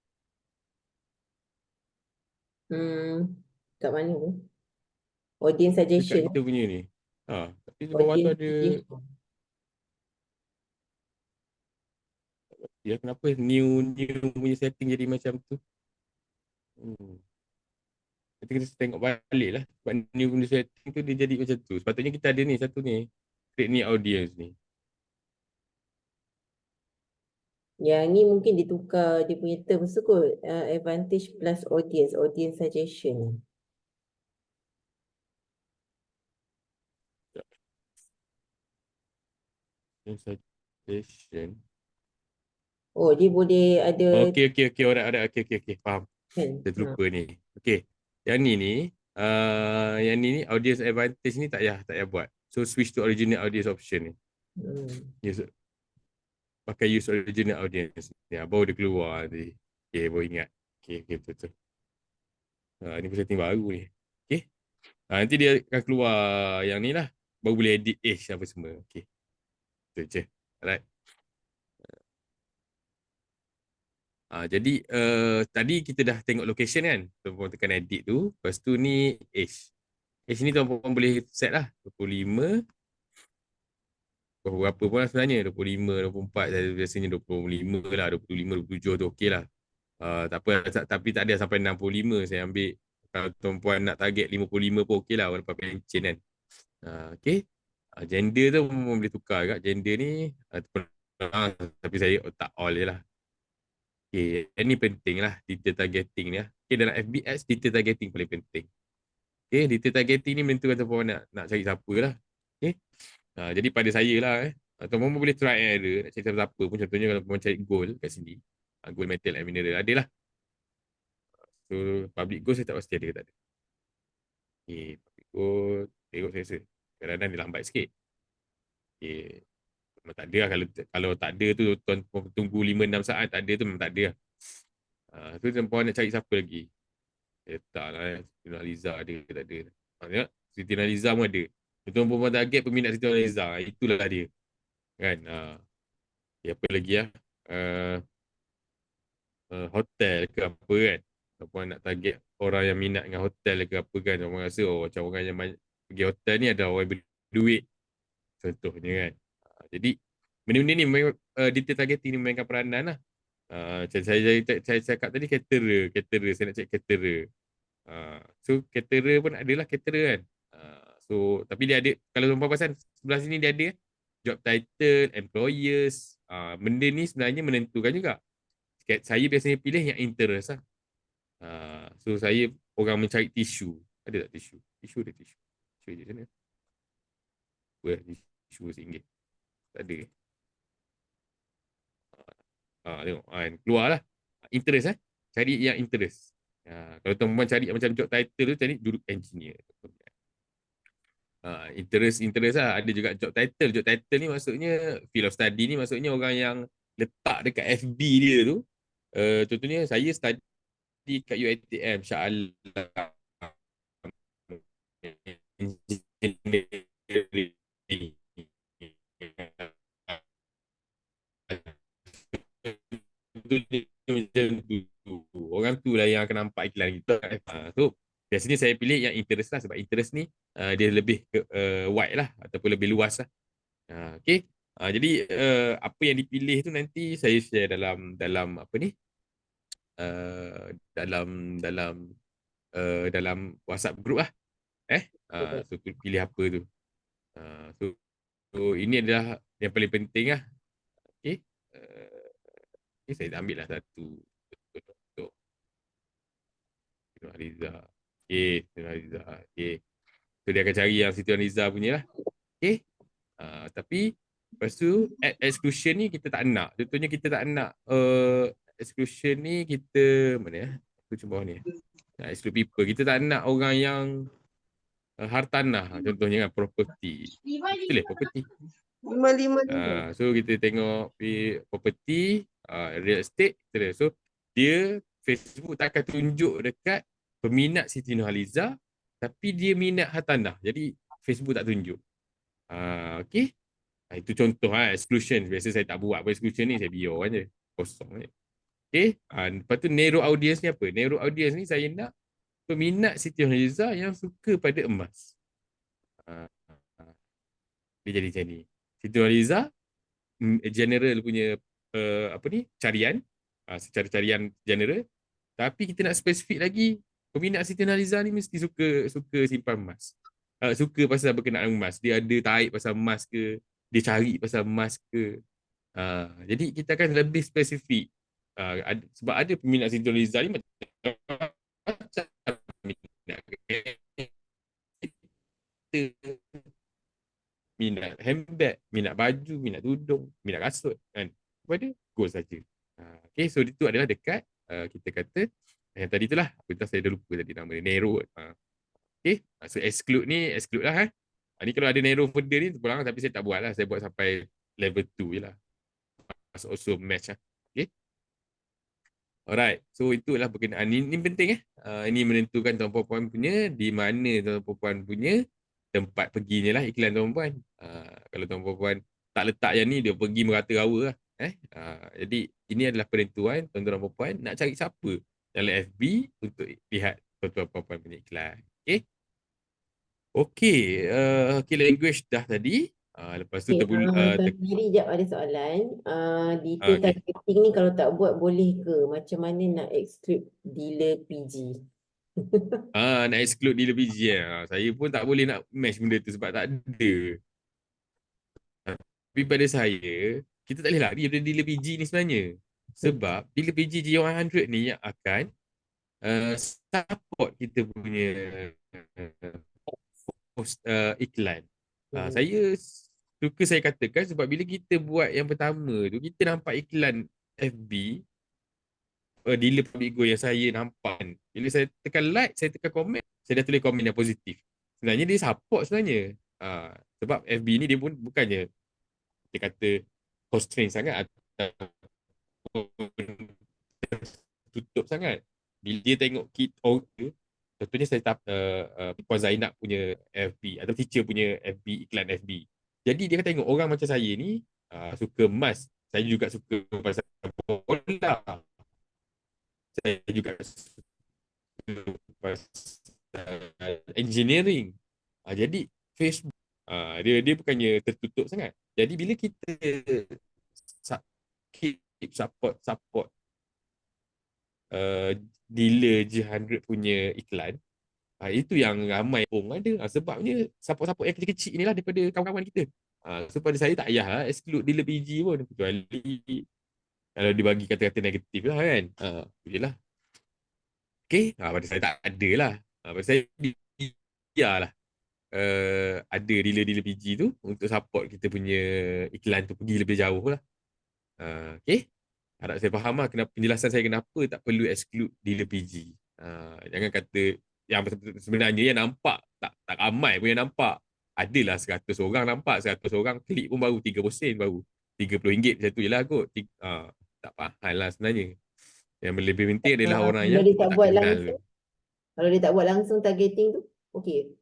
Kat mana tu? Audience Dekat suggestion. kita punya ni. Tapi di bawah tu Audience ada suggestion. kenapa new punya setting jadi macam tu? Nanti kita tengok balik lah. Sebab new punya setting tu dia jadi macam tu. Sepatutnya kita ada ni satu ni. Create new audience ni. Yang ni mungkin ditukar dia punya terms tu kot. Advantage plus audience. Audience suggestion. Suggestion. Oh, dia boleh ada Okay. Alright. Okay. Faham. kan? Saya terlupa ni. Okay. Yang ni audience advantage ni tak payah buat. So switch to original audience option ni. Hmm. Pakai use original audience. Ya, baru dia keluar nanti. Okay, baru ingat. Okay, betul. Ni pun setting baru ni. Okay. Nanti dia akan keluar yang ni lah. Baru boleh edit age apa semua. Okay. Itu je. Alright. Jadi tadi kita dah tengok location kan. Tuan-puan tekan edit tu. Lepas tu ni age. Age ni tuan-puan boleh set lah. 25. berapa pun lah sebenarnya, 25, 24, saya biasanya 25 lah, 25, 27 tu okey lah. Tak apa, tapi tak ada sampai 65 saya ambil. Kalau tuan-puan nak target 55 pun okey lah, walaupun pencen kan. Okey. Gender tu pun boleh tukar kat. Gender ni, tapi saya tak all je lah. Okay, yang ni penting lah, detail targeting ni lah. Okay, dalam FBS, detail targeting paling penting. Okay, detail targeting ni menentukan tuan-puan nak cari siapa lah. Okay, jadi pada saya lah tuan-puan boleh try and error, nak cari siapa pun. Contohnya kalau tuan cari gold kat sini, gold, metal and mineral, ada lah. So, public gold saya tak pasti ada ke tak ada. Okay, public gold, tengok saya rasa. Kadang-kadang dia lambat sikit. Okay, memang tak ada lah. Kalau tak ada tu, tuan tunggu 5-6 saat, tak ada tu memang tak ada lah. Tu tuan-puan nak cari siapa lagi? Tak lah, Siti Nurhaliza ada ke tak ada. Tengok, Siti Nurhaliza pun ada. Tuan perempuan target peminat Siti Nurhaliza. Itulah dia. Kan? Apa lagi lah? Hotel ke apa kan? Tuan nak target orang yang minat dengan hotel ke apa kan? Orang rasa, macam orang yang pergi hotel ni ada orang berduit. Contohnya kan? Jadi, benda-benda ni detail targeting ni memainkan peranan lah. Macam saya cakap tadi, caterer. Saya nak cek caterer. So caterer pun adalah caterer kan. So tapi dia ada, kalau tuan-puan perasan sebelah sini dia ada job title, employers. Benda ni sebenarnya menentukan juga. Saya biasanya pilih yang interest lah. So saya orang mencari tisu. Ada tak tisu? Tisu ada tisu. Tisu je sana. Apa tisu RM1? Tak ada. Tengok. Keluar lah. Interest Cari yang interest. Kalau tuan-puan cari macam job title tu, cari duduk engineer. Interest lah. Ada juga job title. Job title ni maksudnya field of study ni maksudnya orang yang letak dekat FB dia tu. Contohnya saya study kat UiTM Shah Alam Engineering. Macam tu. Orang tu lah yang akan nampak iklan kita. So biasanya saya pilih yang interest lah, sebab interest ni dia lebih wide lah ataupun lebih luas lah. Okay. Jadi apa yang dipilih tu nanti saya share dalam apa ni, dalam WhatsApp group lah. So pilih apa tu. So ini adalah yang paling penting lah. Okay. Okay, saya ambil lah satu untuk Siti Nurhaliza. Okay, Siti Nurhaliza. Okay. So dia akan cari yang Siti Nurhaliza punya lah. Okay. Tapi lepas tu exclusion ni kita tak nak. Contohnya kita tak nak exclusion ni kita mana ya? Aku cuba ni. Exclude people. Kita tak nak orang yang hartanah. Contohnya kan property. Itulah property. 55. So kita tengok property, real estate. So dia Facebook tak akan tunjuk dekat peminat Siti Nurhaliza, tapi dia minat hartanah. Jadi Facebook tak tunjuk. Okay. Itu contoh exclusion. Biasa saya tak buat apa exclusion ni, saya biar je. Kosong je. Okay. Lepas tu narrow audience ni apa? Narrow audience ni saya nak peminat Siti Nurhaliza yang suka pada emas. Dia jadi macam ni. Siti Nurhaliza general punya apa ni, carian, secara carian general. Tapi kita nak spesifik lagi, peminat Siti Nurhaliza ni mesti suka simpan emas. Suka pasal berkenaan emas. Dia ada tarik pasal emas ke, dia cari pasal emas ke. Jadi kita akan lebih spesifik. Sebab ada peminat Siti Nurhaliza ni macam minat kereta, minat handbag, minat baju, minat tudung, minat kasut kan. Kepada goal saja. Okay, so itu adalah dekat kita kata yang tadi itulah, apa saya dah lupa tadi nama dia, narrow. Okay, so exclude lah. Ni kalau ada narrow further ni pulang, tapi saya tak buat lah. Saya buat sampai level 2 je lah. Also match lah. Okay. Alright, so itulah berkenaan ni penting ini menentukan tuan-puan punya di mana tuan-puan punya tempat perginya lah iklan tuan-puan. Kalau tuan-puan tak letak yang ni, dia pergi merata rawa lah. Jadi ini adalah penentuan tuan-tuan puan nak cari siapa dalam FB untuk lihat tuan-tuan puan punya iklan. Okay. Okay, language dah tadi. Lepas tu Okay, Tuan Heri jap ada soalan. Detail okay. targeting ni kalau tak buat boleh ke? Macam mana nak exclude dealer PG? Nak exclude dealer PG saya pun tak boleh nak match benda tu sebab tak ada. Tapi pada saya, kita tak boleh lari daripada dealer PG ni sebenarnya. Sebab dealer PG G100 ni yang akan support kita punya post, iklan. Saya suka saya katakan sebab bila kita buat yang pertama tu, kita nampak iklan FB, dealer public go yang saya nampak kan. Bila saya tekan like, saya tekan komen, saya dah tulis komen yang positif. Sebenarnya dia support sebenarnya. Sebab FB ni dia pun bukannya dia kata constraint sangat ataupun tutup sangat. Bila dia tengok contohnya saya Puan Zainab punya FB atau teacher punya FB, iklan FB. Jadi dia akan tengok orang macam saya ni suka emas. Saya juga suka pasal bola. Saya juga suka pasal engineering. Jadi Facebook dia bukannya tertutup sangat. Jadi bila kita keep support dealer G100 punya iklan, itu yang ramai pun ada. Sebabnya support-support yang kecil-kecil inilah daripada kawan-kawan kita. So pada saya tak payah exclude dealer PG pun, kecuali kalau dibagi kata-kata negatif lah kan. Boleh lah. Okay, pada saya tak ada lah. Pada saya biarlah ada dealer-dealer PG tu untuk support kita punya iklan tu pergi lebih jauh lah. Okay, harap saya faham lah kenapa, penjelasan saya kenapa tak perlu exclude dealer PG. Jangan kata yang sebenarnya yang nampak tak ramai pun yang nampak. Adalah 100 orang nampak, 100 orang klik pun baru 30 sen, baru RM30 macam tu je lah kot. Tak faham lah sebenarnya. Yang lebih penting adalah orang Kalau yang dia kita tak tak buat kenal tu. langsung, kalau dia tak buat langsung targeting tu, okey.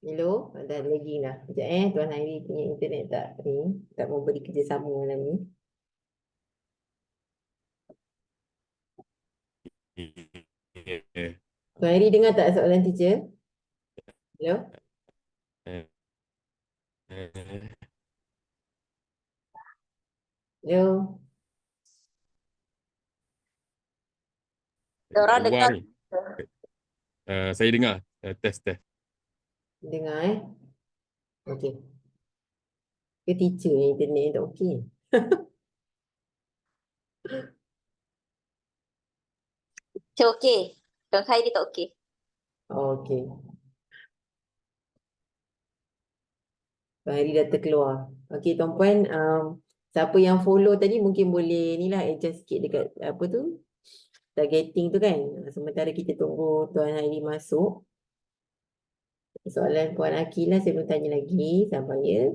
Hello, ada lagi lah. Sekejap Tuan Hairi punya internet tak ni, tak mau beri kerjasama malam ni. Tuan Hairi dengar tak soalan teacher? Hello? Hello? Orang Luar dekat ni. Saya dengar. Test. Dengar okey. Ke teacher yang internet tak okey? Macam okey. Tuan Khairi tak okey. Okey. Tuan Hairi dah terkeluar. Okey Tuan Puan, siapa yang follow tadi mungkin boleh ni lah adjust sikit dekat apa tu, targeting tu kan. Sementara kita tunggu Tuan Hairi masuk. Soalan Puan Akilah saya belum tanya lagi. Sabar ya.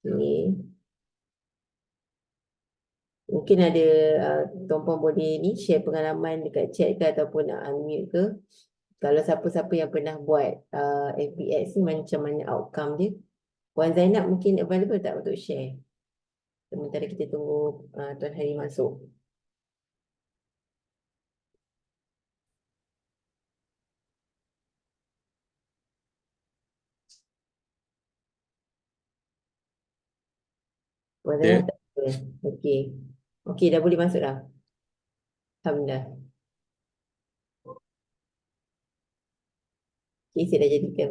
Okay. Mungkin ada Tuan Puan boleh ni share pengalaman dekat chat ke ataupun nak unmute ke. Kalau siapa-siapa yang pernah buat FBX ni macam mana outcome dia. Puan Zainab mungkin available tak untuk share? Sementara kita tunggu Tuan Hari masuk. Puan Zainab tak ada. Okey. Okey, dah boleh masuk dah. Alhamdulillah. Okey, saya dah jadikan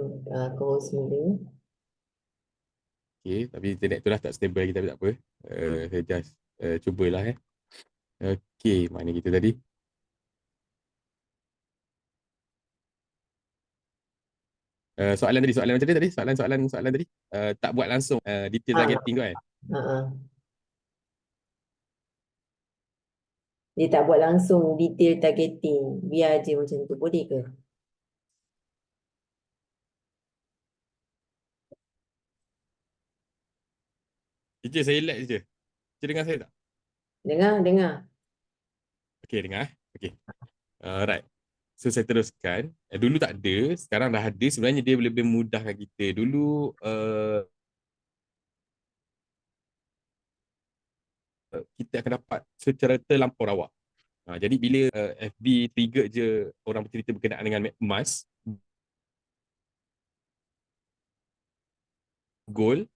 co-host mula. Okay, tapi internet tu dah tak stable lagi tapi tak apa. Saya just cubalah Okay, mana kita tadi? Soalan tadi, soalan macam tadi? Soalan tadi. Tak buat langsung detail targeting tu kan? Dia tak buat langsung detail targeting. Biar je macam tu. Boleh ke? Teacher, saya lag je. Teacher dengar saya tak? Dengar. Okay, dengar. Okay. Alright. So, saya teruskan. Dulu tak ada, sekarang dah ada. Sebenarnya dia lebih memudahkan kita. Dulu kita akan dapat secara terlampau rawak. Jadi bila FB trigger je orang bercerita berkenaan dengan emas, gold,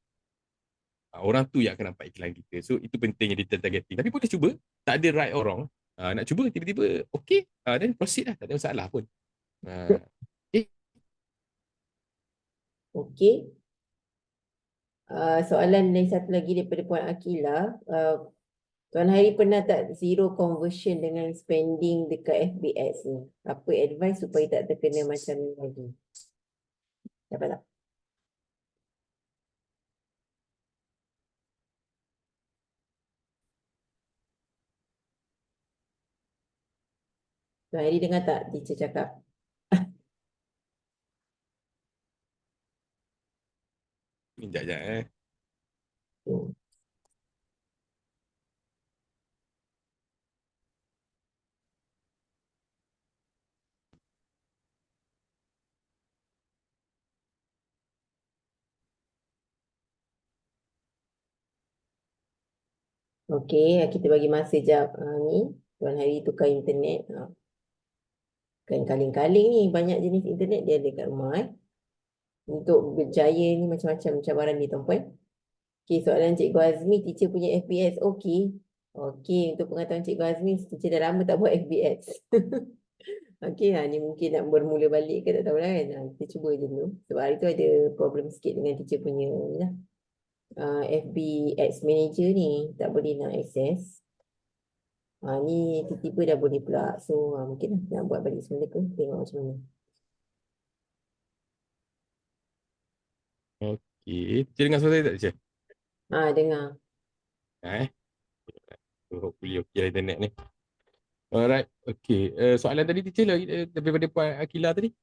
orang tu yang akan nampak iklan kita. So itu pentingnya detail targeting. Tapi boleh cuba, tak ada right or wrong. Nak cuba tiba-tiba okay, then proceed lah, tak ada masalah pun. Okay. Okey. Soalan lain satu lagi daripada Puan Akila. Tuan Hairi pernah tak zero conversion dengan spending dekat FBX ni? Apa advice supaya tak terkena macam ni lagi? Dapat tak? Tuan Hairi dengar tak teacher cakap? Sekejap. Hmm. Okey, kita bagi masa sekejap. Ni, Tuan Hairi tukar internet. Kan kaling-kaling ni, banyak jenis internet dia ada kat rumah. Untuk berjaya ni macam-macam cabaran ni, tuan-puan. Okey, soalan Cikgu Azmi, teacher punya FBX okey. Okey, untuk pengetahuan Cikgu Azmi, teacher dah lama tak buat FBX. Okey, ni mungkin nak bermula balik ke tak tahulah kan. Kita cuba je dulu. Sebab hari tu ada problem sikit dengan teacher punya ni lah. FB Ads Manager ni tak boleh nak access. Ni tiba-tiba dah boleh pula. So mungkin nak buat balik semula ke. Tengok macam mana. Okay. Teacher dengar suara saya tak, teacher? Dengar. Hopefully okay lah internet ni. Alright. Okay. Soalan tadi teacher lagi daripada Puan Akila tadi.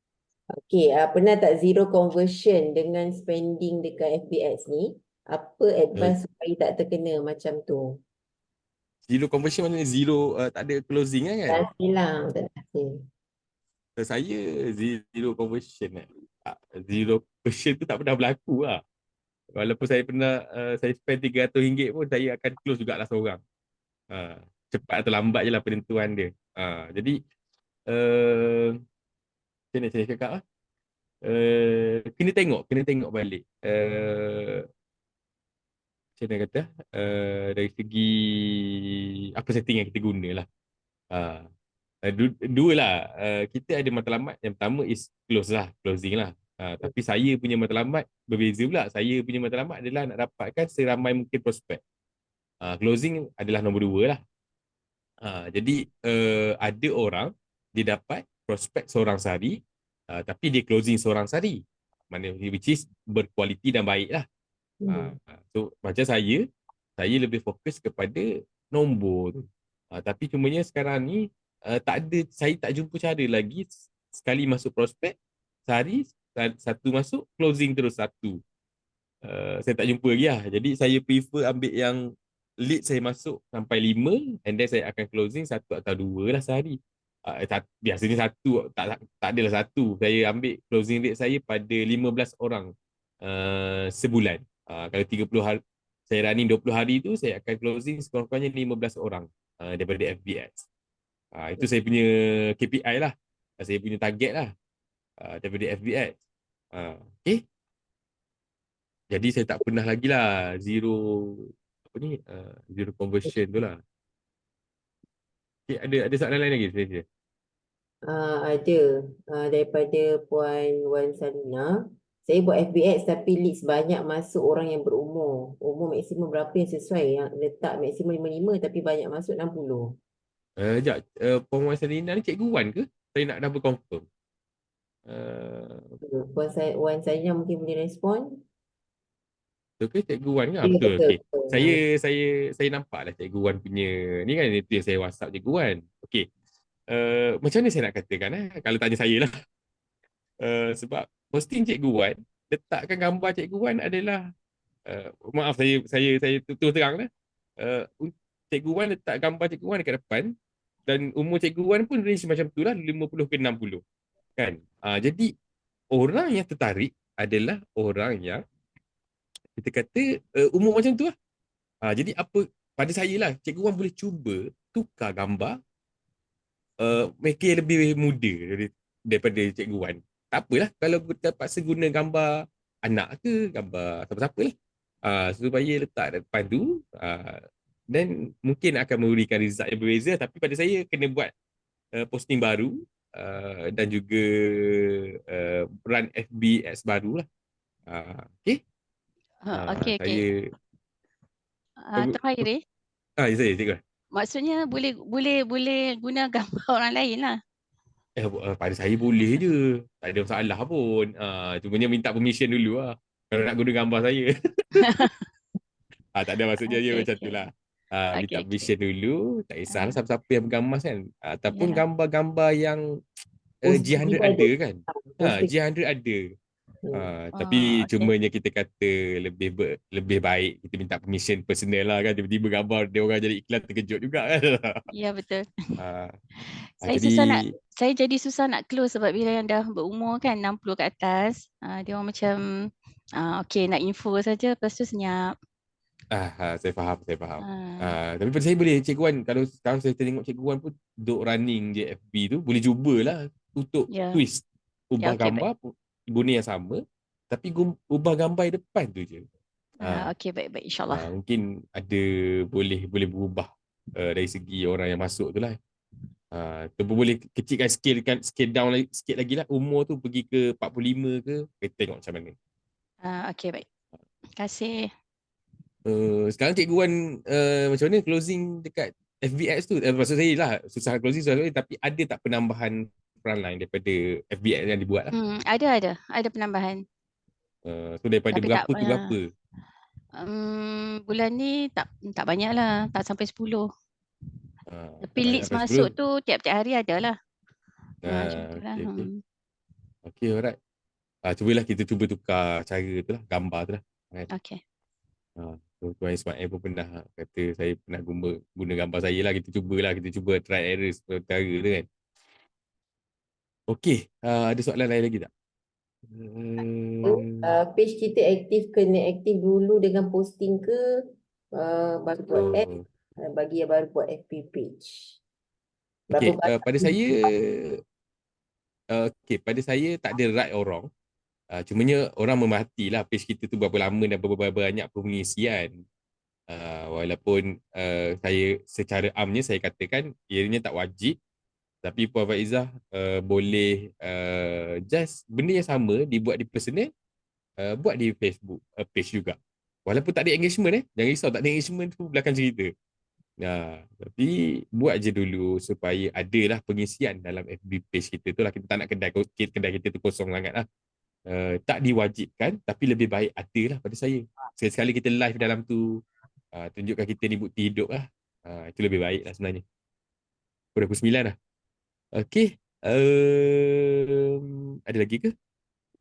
Okey, pernah tak zero conversion dengan spending dekat FBX ni? Apa advice supaya tak terkena macam tu? Zero conversion maknanya zero, tak ada closing kan? Tak hilang, tak ada hasil. Saya zero conversion. Zero conversion tu tak pernah berlaku lah. Walaupun saya pernah, saya spend RM300 pun saya akan close jugalah seorang. Cepat atau lambat je lah penentuan dia. Jadi, macam mana saya cakap lah? Kena tengok balik. Macam mana kata? Dari segi apa setting yang kita guna lah. Dua lah. Kita ada matlamat. Yang pertama is closing lah. Tapi saya punya matlamat berbeza pula. Saya punya matlamat adalah nak dapatkan seramai mungkin prospek. Closing adalah nombor dua lah. Jadi ada orang dia dapat prospek seorang sehari, tapi dia closing seorang sehari. Mana which is berkualiti dan baik lah. So macam saya lebih fokus kepada nombor tu. Tapi cumanya sekarang ni saya tak jumpa cara lagi sekali masuk prospek sehari satu masuk closing terus satu. Saya tak jumpa lagi lah. Jadi saya prefer ambil yang lead saya masuk sampai 5 and then saya akan closing satu atau dua lah sehari. Biasanya satu, tak adalah satu. Saya ambil closing rate saya pada 15 orang sebulan. Kalau 30 hari, saya running 20 hari tu, saya akan closing sekurang-kurangnya 15 orang daripada FBX. Itu saya punya KPI lah. Saya punya target lah daripada FBX. Okay. Jadi saya tak pernah lagi lah zero conversion tu lah. Okay, ada soalan lain lagi? Ada daripada Puan Wan Salina. Saya buat FBX tapi leads banyak masuk orang yang berumur. Umur maksimum berapa yang sesuai? Yang letak maksimum 55 tapi banyak masuk 60. Sekejap, Puan Wan Salina ni Cikgu Wan ke? Saya nak double confirm. Puan Wan Salina mungkin boleh respon. Betul ke Cikgu Wan ke? Ya, Betul. betul, Okay. betul. Saya nampak lah Cikgu Wan punya ni kan, itu yang saya WhatsApp Cikgu Wan. Okay. Macam mana saya nak katakan kalau tanya saya lah. Sebab posting Cikgu Wan, letakkan gambar Cikgu Wan adalah maaf saya terus terang lah. Cikgu Wan letak gambar Cikgu Wan dekat depan dan umur Cikgu Wan pun range macam tu lah, 50 ke 60 kan. Jadi orang yang tertarik adalah orang yang kita kata umur macam tu lah. Jadi apa pada saya lah, Cikgu Wan boleh cuba tukar gambar mereka yang lebih muda daripada Cikgu Wan. Tak apalah kalau terpaksa guna gambar anak ke, gambar siapa-siapa lah. Supaya letak depan tu, dan mungkin akan memberikan result yang berbeza, tapi pada saya kena buat posting baru, dan juga run FB ads baru lah. Okay. Okey, okey. Saya Tuan Khairi, saya cikgu. maksudnya boleh guna gambar orang lain lah. Pada saya boleh je. Tak ada masalah pun. Cumanya minta permission dulu lah. Kalau nak guna gambar saya. Tak ada, maksudnya dia Okey, macam okey. tu lah. Minta Okey, okey. permission dulu. Tak kisahlah siapa-siapa yang bergamas kan. Ataupun Yalah. gambar-gambar yang Posting G100 ada. ada kan. Posting. G100 ada. Tapi okey. cumanya kita kata lebih baik kita minta permission personal lah kan. Tiba-tiba gambar dia orang jadi iklan, terkejut juga kan. Ya, betul. Jadi Saya jadi susah nak close sebab bila yang dah berumur kan 60 ke atas, dia orang macam okey nak info saja lepas tu senyap. saya faham. Ah. Tapi pada saya boleh, Cikgu Wan, kalau sekarang saya tengok Cikgu Wan pun duk running je FB tu, boleh cubalah untuk Ya. twist, ubah okey, gambar, guna yang sama, tapi ubah gambar yang depan tu je. Okey, baik-baik, insyaAllah. Mungkin ada boleh berubah dari segi orang yang masuk tu lah. Tu pun boleh kecilkan scale down lagi, sikit lagi lah, umur tu pergi ke 45 ke, kita tengok macam mana. Okey, baik. Terima kasih. Sekarang Cikgu Wan macam mana closing dekat FBX tu? Maksud saya lah, susah closing susah, tapi ada tak penambahan frontline daripada FBX yang dibuat lah? Ada penambahan. So daripada Tapi berapa tak ke berapa? Bulan ni tak banyak lah, tak sampai 10. Tapi leads sampai masuk 10? tu tiap-tiap hari ada lah. Macam tu lah. Okay, alright. Cubalah kita cuba tukar cara tu lah, gambar tu lah. Okay. Tuan Ismail pun pernah kata saya pernah guna gambar saya lah, kita cuba try error perkara tu kan. Okay, ada soalan lain lagi tak? Page kita kena aktif dulu dengan posting ke baru buat ad, bagi yang baru buat FB page. Okay, pada saya tak ada right or wrong. Cumanya orang memerhatilah page kita tu berapa lama dan berapa banyak pengisian. Walaupun saya secara amnya saya katakan ianya tak wajib, tapi Puan Faizah boleh just benda yang sama dibuat di personal, buat di Facebook page juga. Walaupun tak ada engagement, jangan risau, tak ada engagement tu belakang cerita. Tapi buat je dulu supaya adalah pengisian dalam FB page kita tu lah. Kita tak nak kedai kita tu kosong sangat lah. Tak diwajibkan, tapi lebih baik ada lah pada saya. Sekali-sekali kita live dalam tu, tunjukkan kita ni bukti hidup lah. Itu lebih baik lah sebenarnya. Dah pukul 9 lah. Okay. Ada lagi ke?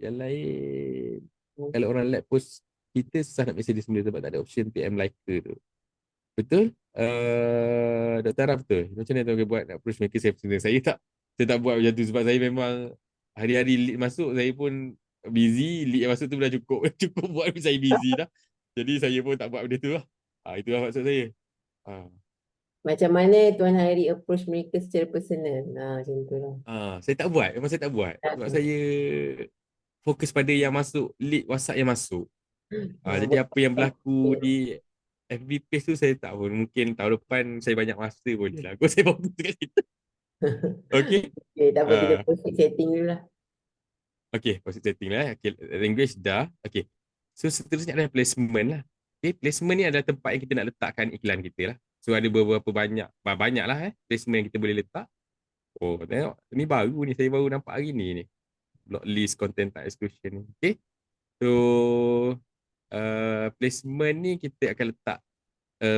Yang lain. Kalau orang like post kita, susah nak message dia semula sebab tak ada option PM liker tu. Betul? Dr. Araf betul? Macam mana tuan buat nak approach mereka? Saya tak buat macam tu sebab saya memang hari-hari lead masuk, saya pun busy, lead yang masuk tu dah cukup. Cukup buat saya busy dah. Jadi saya pun tak buat benda tu lah. Itulah maksud saya. Macam mana Tuan Hairi approach mereka secara personal? Macam tu lah. Saya tak buat. Memang saya tak buat. Sebab saya fokus pada yang masuk, lead WhatsApp yang masuk. Jadi apa yang berlaku di FB page tu saya tak pun. Mungkin tahun depan saya banyak masa boleh lah. Saya fokus dekat situ. Okay. Tak apa, kita positive setting dulu lah. Okay, positive setting lah. Okay, language dah. Okay. So seterusnya adalah placement lah. Okay, placement ni adalah tempat yang kita nak letakkan iklan kita lah. So ada beberapa banyak lah placement yang kita boleh letak. Tengok. Ni baru ni. Saya baru nampak hari ni. Block list, content type exclusion ni. Okay. So placement ni kita akan letak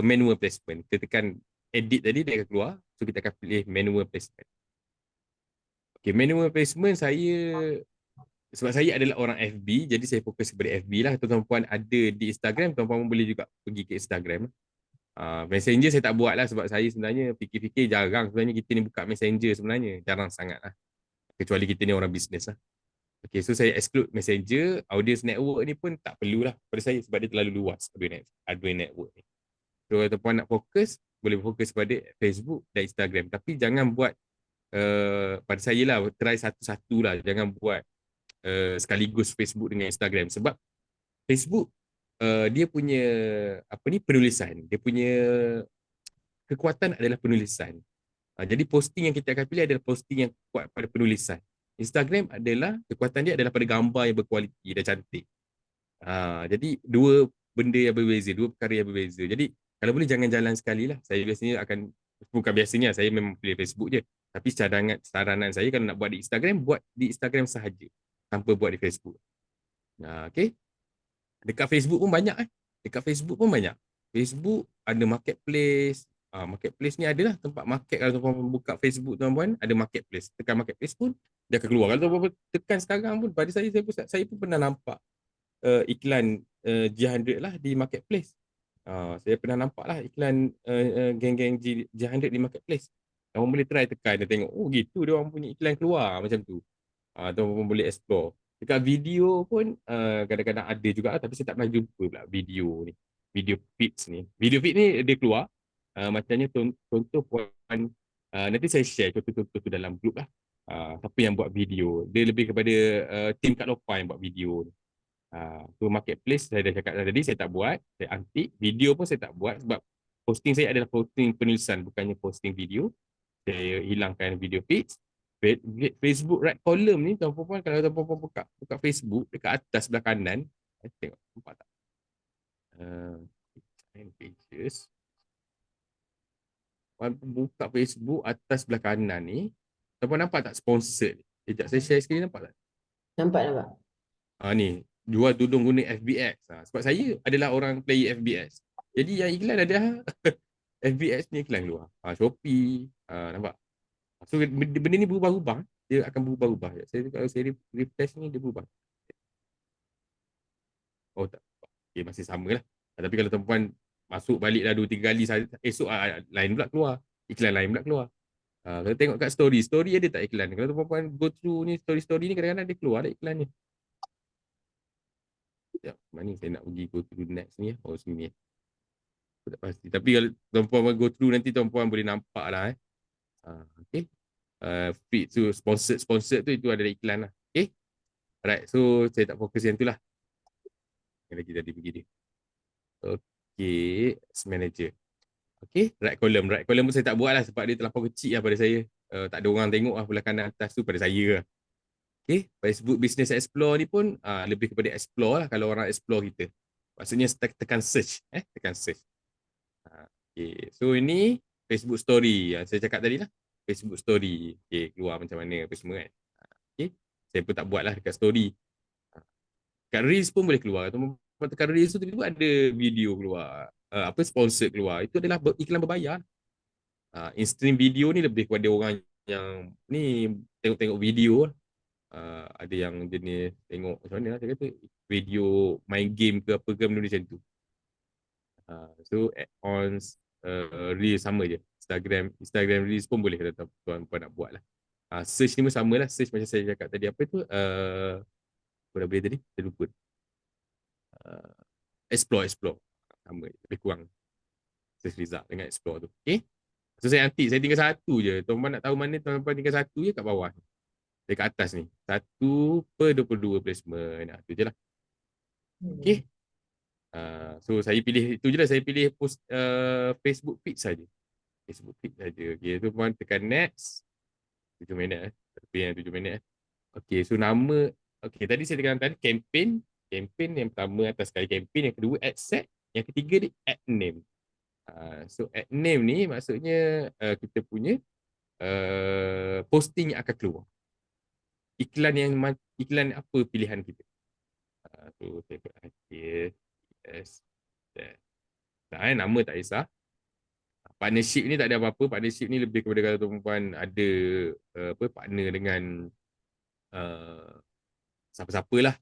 manual placement. Kita tekan edit tadi, dia akan keluar. So kita akan pilih manual placement. Okay, manual placement sebab saya adalah orang FB, jadi saya fokus kepada FB lah. Tuan-tuan puan ada di Instagram, tuan-tuan boleh juga pergi ke Instagram. Messenger saya tak buat lah sebab saya sebenarnya fikir-fikir jarang sebenarnya kita ni buka Messenger sebenarnya. Jarang sangat lah. Kecuali kita ni orang bisnes lah. Okay, so saya exclude Messenger. Audience network ni pun tak perlulah pada saya sebab dia terlalu luas audience network ni. So tuan-tuan nak fokus, boleh fokus pada Facebook dan Instagram. Tapi jangan buat pada saya lah, try satu-satu lah, jangan buat sekaligus Facebook dengan Instagram. Sebab Facebook dia punya penulisan, dia punya kekuatan adalah penulisan. Jadi posting yang kita akan pilih adalah posting yang kuat pada penulisan. Instagram adalah kekuatan dia adalah pada gambar yang berkualiti dan cantik. Jadi dua benda yang berbeza, dua perkara yang berbeza. Jadi kalau boleh jangan jalan sekali lah. Saya biasanya bukan biasanya, saya memang pilih Facebook je. Tapi saranan saya kalau nak buat di Instagram, buat di Instagram sahaja. Tanpa buat di Facebook. Okay. Dekat Facebook pun banyak Dekat Facebook pun banyak. Facebook ada marketplace. Marketplace ni adalah tempat market. Kalau tuan-puan buka Facebook tuan-puan, ada marketplace. Tekan marketplace pun dia akan keluar. Kalau tuan-puan tekan sekarang pun, pada saya pun pernah nampak iklan G100 lah di marketplace. Saya pernah nampak lah iklan geng-geng G100 di marketplace. Tuan boleh try tekan dan tengok, oh gitu dia orang punya iklan keluar macam tu. Tuan boleh explore. Dekat video pun kadang-kadang ada juga, tapi saya tak pernah jumpa pula video ni. Video feeds ni. Video feed ni dia keluar. Macamnya contoh puan, nanti saya share contoh-contoh tu dalam group lah. Siapa yang buat video. Dia lebih kepada tim Kak Lopa yang buat video ni. So marketplace saya dah cakap tadi, saya tak buat. Saya antik. Video pun saya tak buat sebab posting saya adalah posting penulisan, bukannya posting video. Saya hilangkan video feeds. Facebook right column ni tuan-puan, kalau tuan-puan buka Facebook dekat atas sebelah kanan, tengok nampak tak? Pages. Buka Facebook atas sebelah kanan ni, tuan-puan nampak tak sponsored? Sekejap saya share sekali, nampak tak? Nampak. Ni jual tudung guna FBX. Sebab saya adalah orang player FBX. Jadi yang iklan ada FBX ni iklan keluar. Shopee, nampak? So benda ni berubah-ubah. Dia akan berubah-ubah. Kalau saya refresh ni dia berubah. Oh tak. Okay, masih sama lah. Tapi kalau tuan-puan masuk balik dah 2-3 kali, esok lain pula keluar. Iklan lain pula keluar. Kalau tengok kat story ada tak iklan? Kalau tuan-puan go through ni, story ni kadang-kadang dia keluar ada iklan ni. Sekejap, mana saya nak pergi go through next ni. Oh sini. Aku tak pasti. Tapi kalau tuan-puan go through nanti tuan-puan boleh nampak lah. Okay. Feed tu, sponsored tu, itu adalah iklan lah. Okay. Alright, so saya tak fokus yang tu lah. Yang lagi tadi pergi dia. Okay, Ads Manager. Okay, right column pun saya tak buat lah sebab dia terlampau kecil lah pada saya. Tak ada orang tengok lah belah kanan atas tu pada saya lah. Okay, Facebook Business Explore ni pun lebih kepada explore lah kalau orang explore kita. Maksudnya tekan search. Tekan search. Okay, so ini Facebook Story yang saya cakap tadi lah. Facebook Story. Okay, keluar macam mana apa semua kan. Okay, saya pun tak buat lah dekat Story. Kat Reels pun boleh keluar. Teman-teman tekan Reels tu tiba-tiba ada video keluar. Sponsor keluar. Itu adalah iklan berbayar. In-stream video ni lebih kepada orang yang ni tengok-tengok video lah. Ada yang jenis tengok macam mana lah saya kata. Video main game ke apa ke benda macam tu. So add-ons Reels sama je. Instagram Reels pun boleh kalau tuan-tuan nak buat lah. Search ni pun sama lah. Search macam saya cakap tadi. Apa tu? Apa dah boleh tadi? Saya lupa. Explore. Sama. Lebih kurang. Search result dengan explore tu. Okay? So saya antik. Saya tinggal satu je. Tuan-tuan nak tahu mana tuan-tuan tinggal satu je kat bawah. Dekat atas ni. 1/22 placement. Tu je lah. Okay? So saya pilih itu je lah. Saya pilih post Facebook feed saja. Facebook feed saja. Okay, tu pun tekan next. 7 minit Tapi yang 7 minit Okay, so nama. Okay, tadi saya tekan tadi campaign. Campaign yang pertama atas sekali campaign. Yang kedua ad set. Yang ketiga ni ad name. So ad name ni maksudnya kita punya posting yang akan keluar. Iklan apa pilihan kita. So saya buat yes. Nama tak kisah. Partnership ni tak ada apa-apa. Partnership ni lebih kepada kalau tuan-puan ada partner dengan siapa-siapa lah.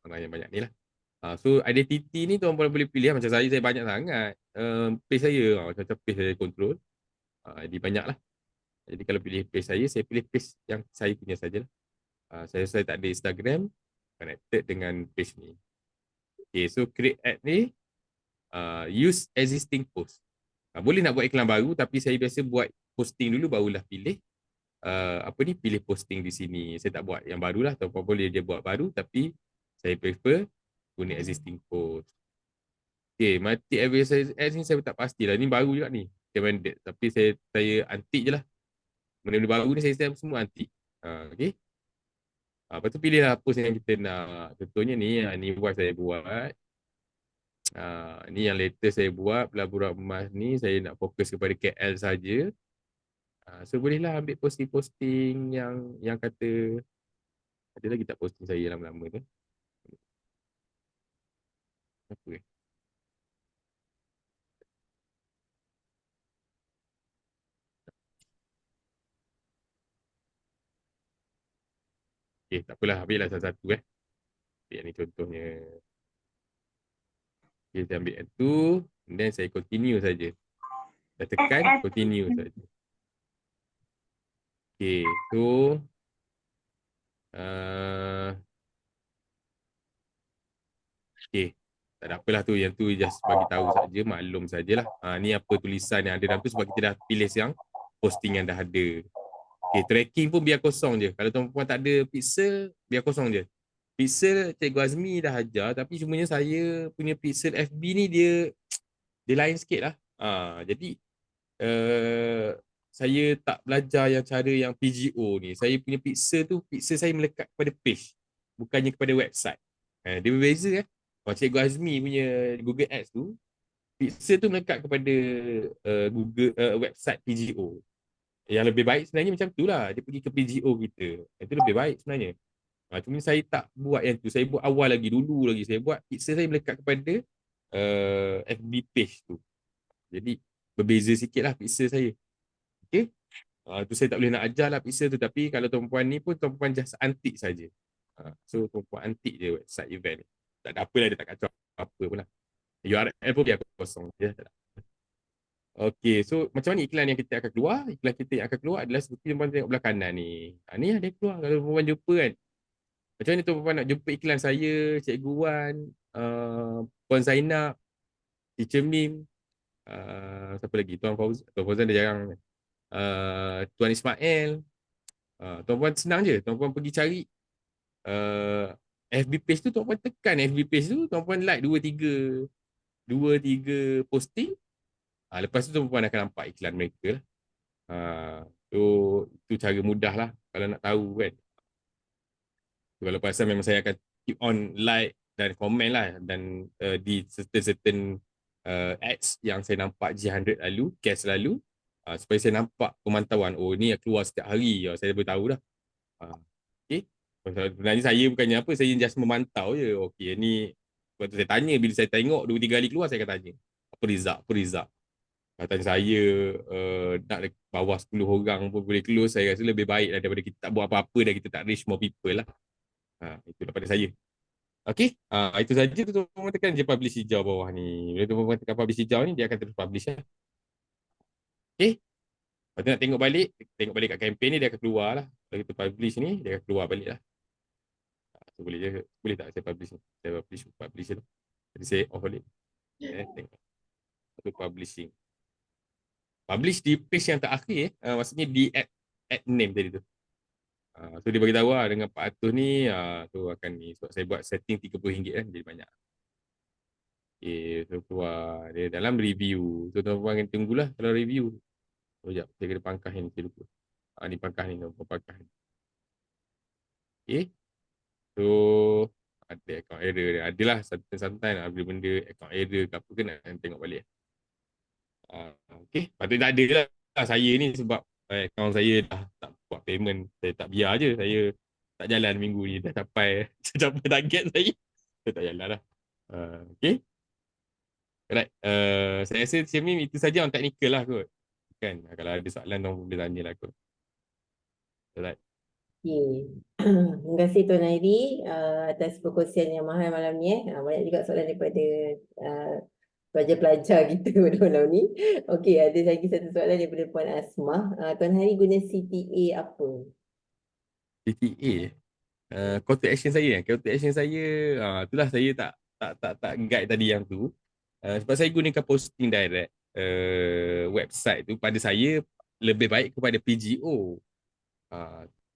Banyak-banyak ni lah. So identity ni tuan-puan boleh pilih. Macam saya banyak sangat. Page saya macam-macam page saya control. Jadi banyak lah. Jadi kalau pilih page saya pilih page yang saya punya sajalah. Saya tak ada Instagram connected dengan page ni. Okay, so create ad ni use existing post. Boleh nak buat iklan baru tapi saya biasa buat posting dulu barulah pilih apa ni, pilih posting di sini. Saya tak buat yang baru lah, ataupun boleh dia buat baru, tapi saya prefer guna existing post. Okay, mati advertising ads ni saya tak pastilah. Ni baru juga ni, recommended. Tapi saya antik je lah. Benda-benda baru ni saya semua antik. Okay. Lepas tu pilihlah post yang kita nak. Contohnya ni, ni wife saya buat. Ni yang latest saya buat, Pelaburan Emas ni saya nak fokus kepada KL saja. So bolehlah ambil posting-posting yang kata, ada lagi tak posting saya lama-lama tu? Apa eh? Okay, tak apalah, ambil lah satu-satu Ambil yang ni contohnya. Okay, saya ambil yang tu, then saya continue saja. Dah tekan, continue saja. Okay, so okay, tak ada apalah tu, yang tu just bagi tahu saja, maklum sajalah. Ni apa tulisan yang ada dalam tu sebab kita dah pilih yang posting yang dah ada. Okay, tracking pun biar kosong je. Kalau tuan-puan tak ada pixel, biar kosong je. Pixel Cikgu Azmi dah ajar, tapi cumanya saya punya pixel FB ni dia lain sikit lah. Jadi saya tak belajar yang cara yang PGO ni. Saya punya pixel tu, pixel saya melekat kepada page, bukannya kepada website. Dia berbeza Kalau Cikgu Azmi punya Google Ads tu, pixel tu melekat kepada Google website PGO. Yang lebih baik sebenarnya macam tu lah. Dia pergi ke PGO kita. Itu lebih baik sebenarnya. Cuma saya tak buat yang tu. Saya buat awal lagi, dulu lagi. Saya buat pixel saya melekat kepada FB page tu. Jadi berbeza sikit lah pixel saya. Okay. Tu saya tak boleh nak ajar lah pixel tu. Tapi kalau tuan-puan ni pun, tuan-puan just antik saja. So tuan-puan antik je website event ni. Tak ada apa lah, dia tak kacau apa pun lah. URL pun biar kosong je. Okay, so macam mana iklan yang kita akan keluar? Iklan kita yang akan keluar adalah seperti tuan-puan tengok belah kanan ni. Ni ada keluar kalau tuan-puan jumpa kan. Macam mana tuan-puan nak jumpa iklan saya, Cikgu Wan, Puan Zainab, Teacher Mim, siapa lagi? Tuan Fauzan dah jarang. Tuan Ismail. Tuan-puan senang je. Tuan-puan pergi cari FB page tu, tuan-puan tekan FB page tu, tuan-puan like 2-3 posting. Lepas tu tuan-puan akan nampak iklan mereka lah. Itu cara mudah lah kalau nak tahu kan. Kalau pasal memang saya akan keep on like dan komen lah. Dan di certain ads yang saya nampak G100 lalu, case lalu, supaya saya nampak pemantauan, oh ni keluar setiap hari, saya boleh tahu dah. Okay. Sebenarnya saya bukannya apa, saya just memantau je. Okay, ni waktu saya tanya, bila saya tengok 2-3 kali keluar, saya akan tanya apa result. Kata saya nak bawah 10 orang pun boleh close, saya rasa lebih baik lah daripada kita tak buat apa-apa dan kita tak reach more people lah. Itu daripada saya. Okay, itu saja tu, tuan-tuan tekan je publish hijau bawah ni. Bila tuan-tuan tekan publish hijau ni, dia akan terus publish lah. Okay, lepas tu nak tengok balik kat campaign ni, dia akan keluar lah. Kalau kita publish ni, dia akan keluar balik lah. So, boleh tak saya publish ni? Saya publish tu. Jadi saya off balik. Tengok. Itu publishing. Publish di page yang terakhir, maksudnya di add name tadi tu. So dia bagi tahu lah dengan 400 ni, tu akan ni. Sebab saya buat setting RM30 kan, jadi banyak. Okay, so keluar dia dalam review. So tuan-tuan kena tunggulah kalau review. Sekejap, saya kena pangkah ni, saya lupa. Ni pangkah ni, tuan-tuan pangkah ni. Okay. So, ada account error dia. Adalah santai nak beli benda account error ke apa ke, nak tengok balik. Okay, patut tak ada lah saya ni sebab akaun saya dah tak buat payment. Saya tak biar je, saya tak jalan minggu ni. Dah capai target saya. Saya tak jalan lah. Okay. Alright, saya rasa macam ni itu saja on technical lah kot. Kan, kalau ada soalan orang boleh tanya lah kot. Alright. Okay. Terima kasih Tuan Airi atas perkongsian yang mahal malam ni. Banyak juga soalan daripada pelajar-pelajar kita malam ni. Okey, ada lagi satu soalan daripada Puan Asmah. Tuan Hari guna CTA apa? CTA? Call to action saya. Call to action saya, itulah saya tak guide tadi yang tu. Sebab saya gunakan posting direct website tu, pada saya lebih baik kepada PGO.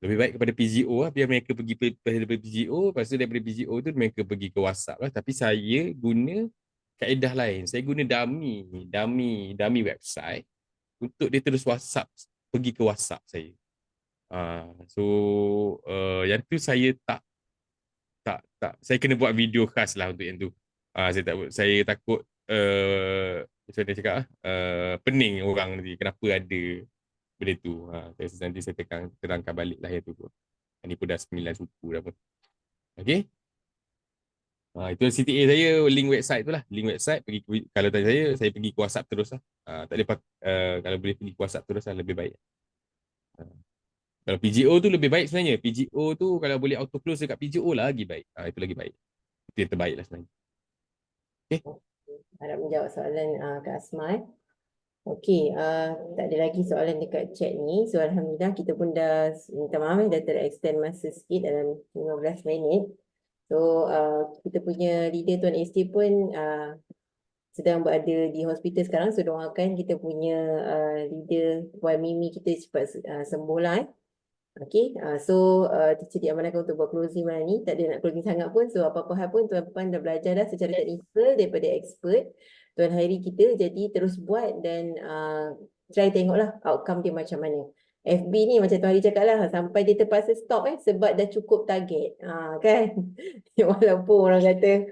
Lebih baik kepada PGO lah, biar mereka pergi daripada PGO, lepas tu daripada PGO tu mereka pergi ke WhatsApp lah. Tapi saya guna kaedah lain. Saya guna dummy website untuk dia terus WhatsApp, pergi ke WhatsApp saya. So yang tu saya tak saya kena buat video khas lah untuk yang tu. Saya takut macam mana cakap pening orang nanti kenapa ada benda tu. Nanti saya terangkan balik lah yang tu pun. Ini pun dah 9 suku dah pun. Okay. Itu CTA saya, link website tu lah. Link website, kalau tanya saya pergi ke WhatsApp terus lah. Tak ada kalau boleh pergi ke WhatsApp terus lah, lebih baik. Kalau PGO tu lebih baik sebenarnya. PGO tu kalau boleh auto close dekat PGO lah lagi baik. Itu lagi baik. Itu yang terbaik lah sebenarnya. Okay. Harap menjawab soalan Kak Asma. Okey, tak ada lagi soalan dekat chat ni. So Alhamdulillah kita pun dah minta maaf dah ter-extend masa sikit dalam 15 minit. So kita punya leader Tuan ST pun sedang berada di hospital sekarang. So doakan kita punya leader Puan Mimi kita cepat sembuh lah. Okay, so teacher diamanahkan untuk buat closing malam ni. Tak ada nak closing sangat pun. So apa-apa hal pun tuan-puan dah belajar dah secara teknikal daripada expert Tuan Hairi kita. Jadi terus buat dan try tengoklah outcome dia macam mana. FB ni macam Tuan Hairi cakap lah, sampai dia terpaksa stop sebab dah cukup target. Kan? Walaupun orang kata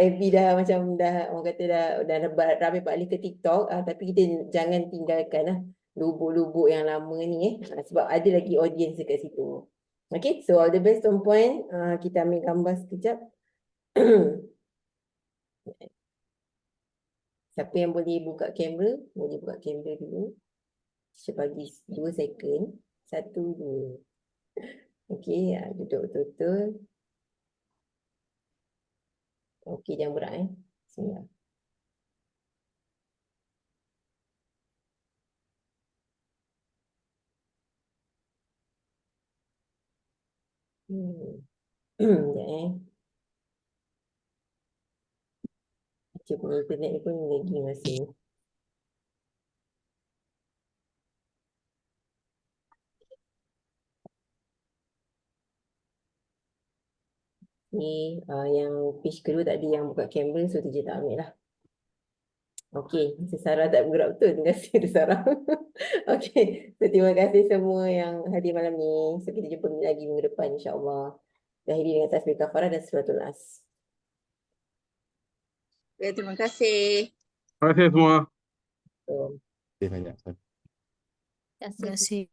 FB dah macam orang kata dah ramai balik ke TikTok, tapi kita jangan tinggalkan lah lubuk-lubuk yang lama ni sebab ada lagi audience dekat situ. Okay, so all the best tuan-puan. Kita ambil gambar sekejap. Siapa yang boleh buka kamera? Boleh buka kamera dulu. Saya bagi 2 second. 1, 2. Okay, duduk betul-betul. Okay, jangan berat Bismillah. Sekejap Macam punya internet ni pun lagi masih. Ni yang page kedua tadi yang buka kamera, so teacher tak ambil lah. Okey, Sarah tak bergerak betul. Terima kasih Sarah. Okey, so terima kasih semua yang hadir malam ni. So kita jumpa lagi minggu depan insya-Allah. Akhiri dengan tasbih kafarah dan suratul as. Ya, terima kasih. Terima kasih semua. So, Terima kasih banyak. Terima kasih.